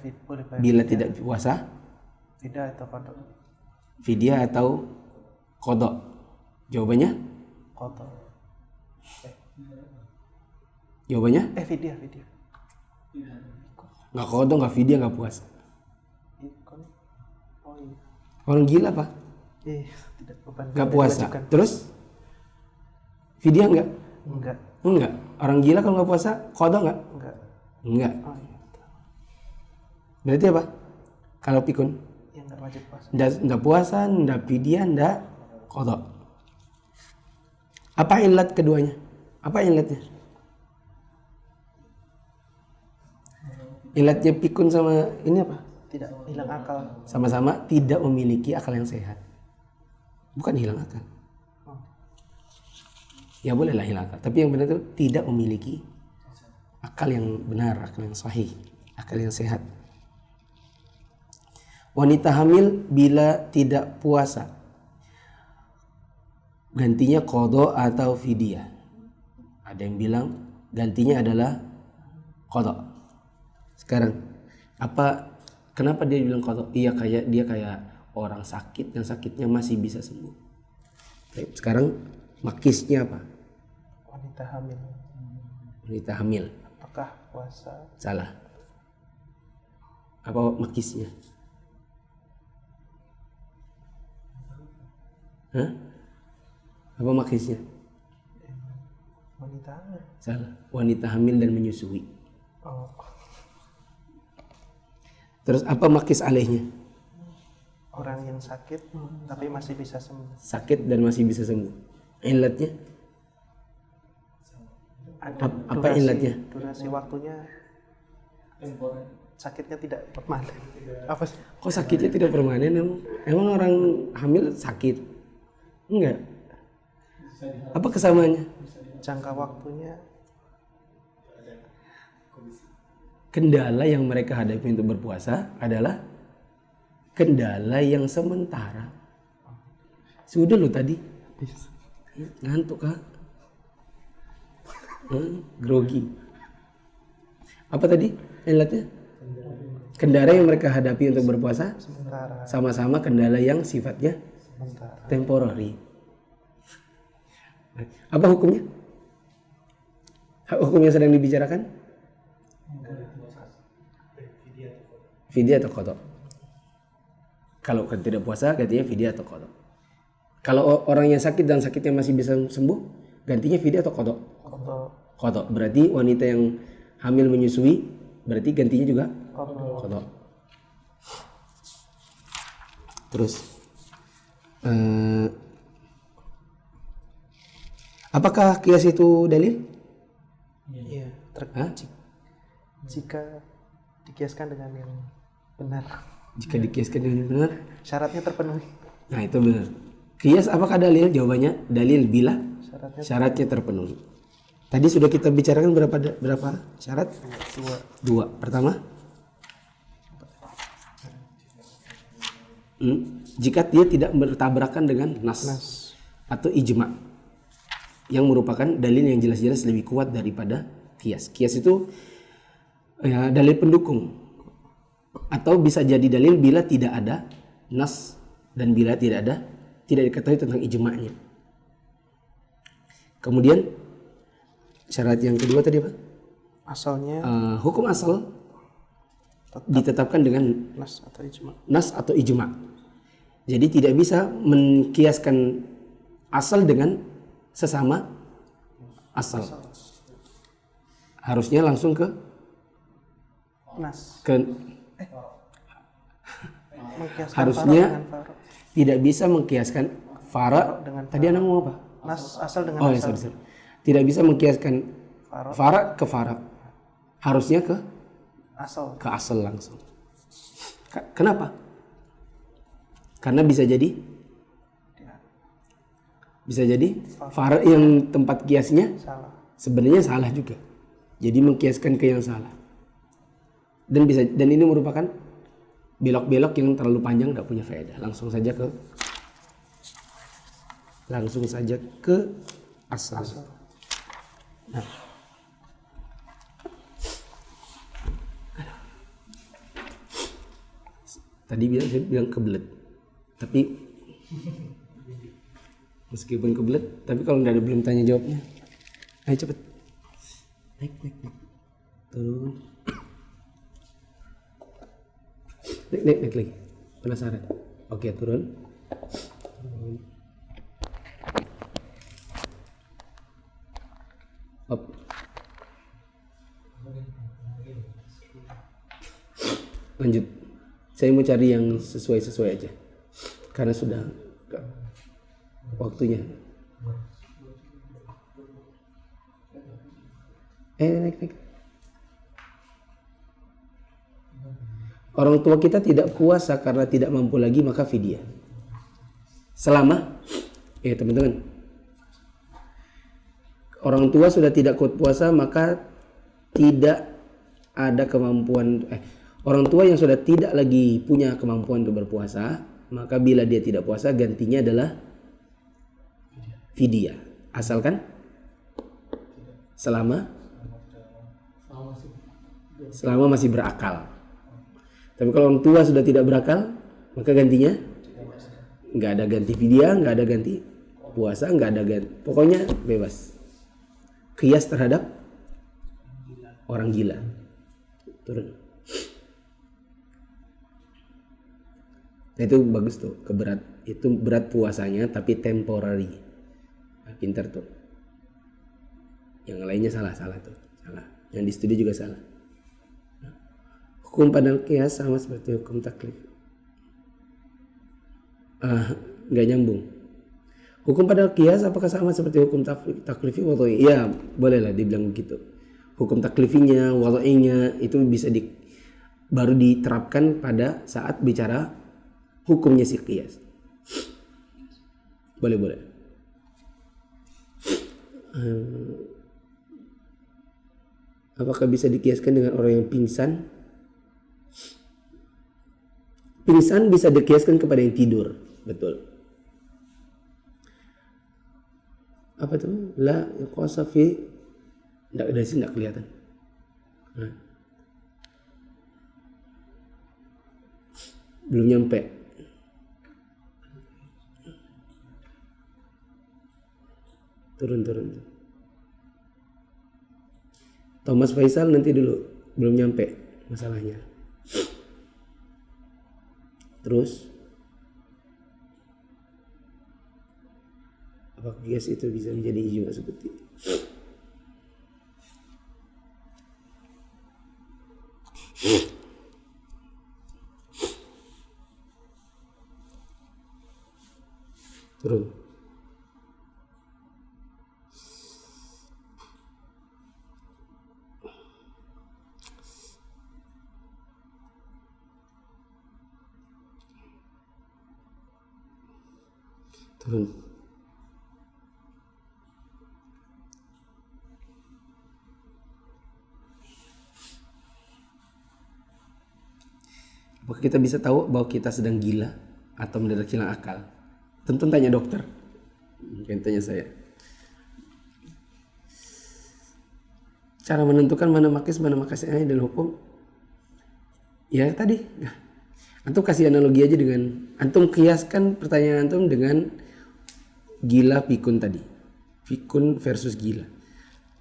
bila tidak puasa? Fidyah atau qadha? Jawabannya? Qadha. Jawabannya? Fidyah. Nggak qadha, nggak fidyah, nggak puasa. Oh iya. Orang gila pak? Tidak beban. Nggak puasa. Terus? Fidyah nggak? Enggak. Orang gila kalau nggak puasa, qadha nggak? Enggak. Oh iya. Berarti apa? Kalau pikun? Yang nggak wajib puasa. Nggak puasa, nggak fidyah, nggak qadha. Apa illat keduanya? Apa illatnya? Ilatnya pikun sama ini apa? Tidak hilang akal. Sama-sama tidak memiliki akal yang sehat. Bukan hilang akal. Ya bolehlah hilang akal, tapi yang benar itu tidak memiliki akal yang benar, akal yang sahih, akal yang sehat. Wanita hamil bila tidak puasa, gantinya qada atau fidyah. Ada yang bilang gantinya adalah qada. Sekarang kenapa dia bilang qada? Iya, dia kayak orang sakit yang sakitnya masih bisa sembuh. Sekarang makisnya apa? Wanita hamil. Wanita hamil. Apakah puasa? Salah. Apa makisnya? Hah? Apa makisnya? Wanita hamil. Salah. Wanita hamil dan menyusui. Oh. Terus apa makis alehnya? Orang yang sakit tapi masih bisa sembuh. Sakit dan masih bisa sembuh. Ilatnya? Apa ilatnya? Durasi waktunya sakitnya tidak permanen. Apa sih? Kok sakitnya tidak permanen? Emang orang hamil sakit? Enggak. Apa kesamaannya? Jangka waktunya. Kendala yang mereka hadapi untuk berpuasa adalah kendala yang sementara. Sudah lo tadi ngantuk kah? Grogi. Apa tadi ilatnya? Kendala yang mereka hadapi untuk berpuasa Sementara. sama-sama kendala yang sifatnya Sementara. temporary. Apa hukumnya? Hukum yang sedang dibicarakan? Fidyah atau qada? Kalau tidak puasa gantinya fidyah atau qada. Kalau orang yang sakit dan sakitnya masih bisa sembuh, gantinya fidyah atau qada? Qada. Berarti wanita yang hamil menyusui, berarti gantinya juga qada. Terus apakah kias itu dalil? Iya, jika dikiaskan dengan yang benar. Jika dikiaskan dengan yang benar, Syaratnya terpenuhi. nah itu benar. Kias apakah dalil? Jawabannya dalil bila Syaratnya syaratnya terpenuhi. Tadi sudah kita bicarakan berapa syarat? Dua. Pertama, jika dia tidak bertabrakan dengan nas atau ijma, yang merupakan dalil yang jelas-jelas lebih kuat daripada kias. Kias itu ya, dalil pendukung, atau bisa jadi dalil bila tidak ada nas dan bila tidak diketahui tentang ijma'nya. Kemudian syarat yang kedua tadi apa? asalnya Hukum asal ditetapkan dengan nas atau ijma. nas atau ijma'. Jadi tidak bisa mengkiaskan asal dengan sesama asal. Harusnya langsung ke Nas. Mengkiaskan Harusnya faro dengan faro. tidak bisa mengkiaskan fara Dengan tadi anak ngomong apa? Nas asal dengan Oh ya, asal. sorry. Tidak bisa mengkiaskan fara ke fara. Harusnya ke Asal. asal langsung. Kenapa? Karena bisa jadi fara yang tempat kiasnya Salah. sebenarnya salah juga. Jadi mengkiaskan ke yang salah. Dan ini merupakan belok-belok yang terlalu panjang, tidak punya faedah. Langsung saja ke asal. Nah. Tadi saya bilang kebelet. Tapi meskipun kebelet, tapi kalau nggak ada belum tanya jawabnya. Ayo cepet. Naik. Turun. Naik lagi. Penasaran. Oke, turun. Up. Lanjut. Saya mau cari yang sesuai aja. Karena sudah waktunya. Naik. orang tua kita tidak puasa karena tidak mampu lagi, maka fidyah. Selama teman-teman, orang tua sudah tidak kuat puasa, maka tidak ada kemampuan. Orang tua yang sudah tidak lagi punya kemampuan untuk berpuasa, maka bila dia tidak puasa, gantinya adalah fidyah. Asalkan selama masih berakal. Tapi kalau orang tua sudah tidak berakal, maka gantinya nggak ada ganti fidyah, nggak ada ganti puasa, nggak ada ganti. Pokoknya bebas. Qiyas terhadap orang gila. Turun. Nah, itu bagus tuh, itu berat puasanya tapi temporary. Nah, pintar tuh. Yang lainnya salah tuh, salah. Yang di studi juga salah. Hukum pada qiyas sama seperti hukum taklif. Nggak nyambung. Hukum pada qiyas apakah sama seperti hukum taklifi wadai? Iya, bolehlah dibilang begitu. Hukum taklifinya, wadainya itu bisa baru diterapkan pada saat bicara hukumnya si qiyas. Boleh. Apakah bisa dikiaskan dengan orang yang pingsan? Pingsan bisa dikiaskan kepada yang tidur, betul. Apa tuh? La yuqasa fi, dari sini enggak kelihatan. Belum nyampe. Turun. Thomas Faisal nanti dulu, belum nyampe masalahnya. Terus apakah qiyas itu bisa menjadi ijma seperti itu? Turun. Apakah kita bisa tahu bahwa kita sedang gila atau mendadak hilang akal? Tentu tanya dokter. Mungkin tanya saya. Cara menentukan mana makis ini dalam hukum? Ya tadi. Antum kasih analogi aja dengan, antum kiaskan pertanyaan antum dengan gila pikun tadi. Pikun versus gila.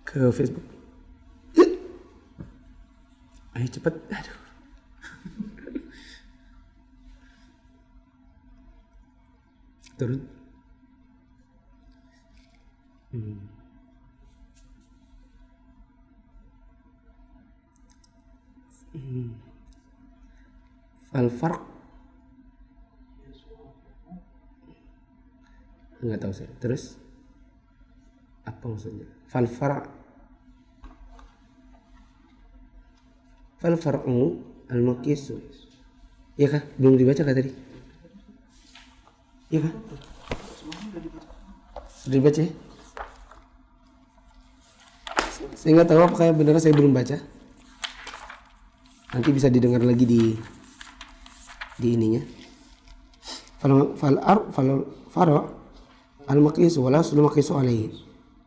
Ke Facebook. Ayo cepet. Aduh. Turun. Fal-farq enggak tahu saya. Terus apa maksudnya? Fal-farqu al-maqisu. Iya kah? Belum dibaca kah tadi? Iya kah? Sudah dibaca ya? Saya nggak tahu apakah benar, saya belum baca. Nanti bisa didengar lagi di ininya. Fal al-maqis wala sul maqisu alaihi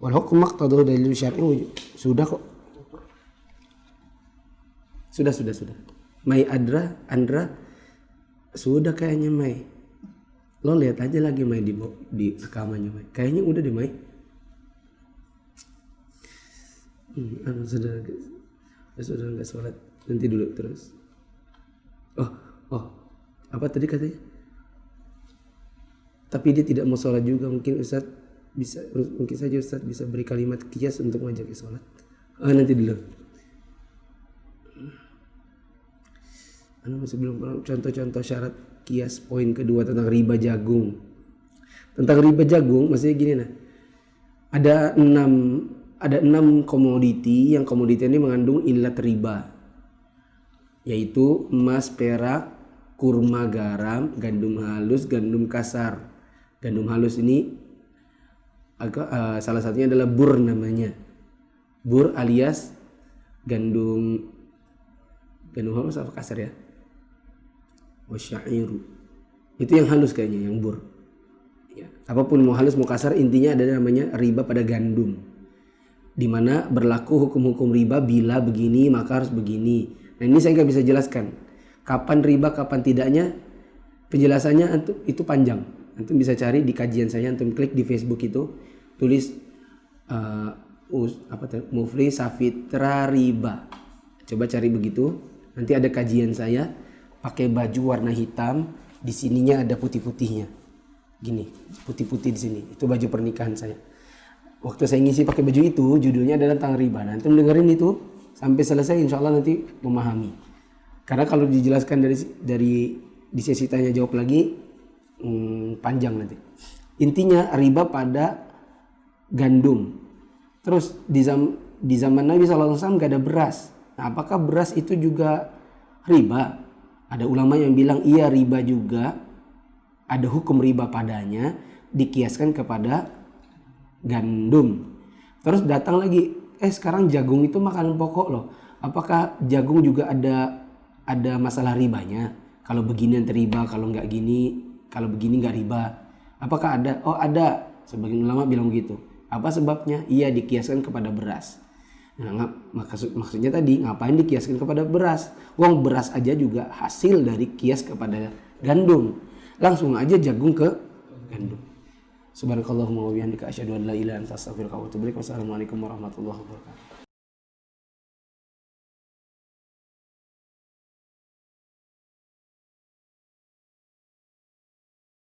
wal hukm maqtadu dalil syar'i. Sudah kok. Sudah. Mai Andra sudah kayaknya Mai. Lo lihat aja lagi Mai di rekamannya Mai. Kayaknya udah deh Mai. Sudah nggak sholat, nanti dulu terus. Oh, apa tadi katanya? Tapi dia tidak mau sholat juga. Mungkin saja Ustaz bisa beri kalimat qiyas untuk mengajak sholat. Nanti dulu. Masih belum contoh-contoh syarat qiyas poin kedua tentang riba jagung. Tentang riba jagung maksudnya gini nah. Ada 6 komoditi yang komoditi ini mengandung illat riba. yaitu emas, perak, kurma, garam, gandum halus, gandum kasar. Gandum halus ini salah satunya adalah bur namanya. Bur alias gandum halus apa kasar ya? Wasyairu. Itu yang halus kayaknya, yang bur. Ya, apapun mau halus mau kasar, intinya ada namanya riba pada gandum. Di mana berlaku hukum-hukum riba bila begini maka harus begini. Nah ini saya nggak bisa jelaskan. Kapan riba, kapan tidaknya, penjelasannya itu panjang. Antum bisa cari di kajian saya, antum klik di Facebook itu, tulis Mufli Safitra riba. Coba cari begitu, nanti ada kajian saya pakai baju warna hitam, di sininya ada putih-putihnya. Gini, putih-putih di sini. Itu baju pernikahan saya. Waktu saya ngisi pakai baju itu, judulnya adalah tentang riba. Nanti dengerin itu sampai selesai, insya Allah nanti memahami. Karena kalau dijelaskan dari di sesi tanya jawab lagi panjang nanti. Intinya riba pada gandum. Terus di zaman Nabi SAW gak ada beras. Nah, apakah beras itu juga riba? Ada ulama yang bilang iya riba juga. Ada hukum riba padanya, dikiaskan kepada gandum. Terus datang lagi, sekarang jagung itu makanan pokok loh. Apakah jagung juga ada masalah ribanya? Kalau begini nanti riba, kalau nggak gini, kalau begini nggak riba. Apakah ada? Oh ada. Sebagian ulama bilang begitu. Apa sebabnya? Iya dikiaskan kepada beras. Nah, maksudnya tadi ngapain dikiaskan kepada beras? Wong beras aja juga hasil dari kias kepada gandum. Langsung aja jagung ke gandum. Subhanakallahumma wa bihamdika asyhadu an la ilaha illa anta astaghfiruka wa atubu ilaik. Wassalamualaikum warahmatullahi wabarakatuh.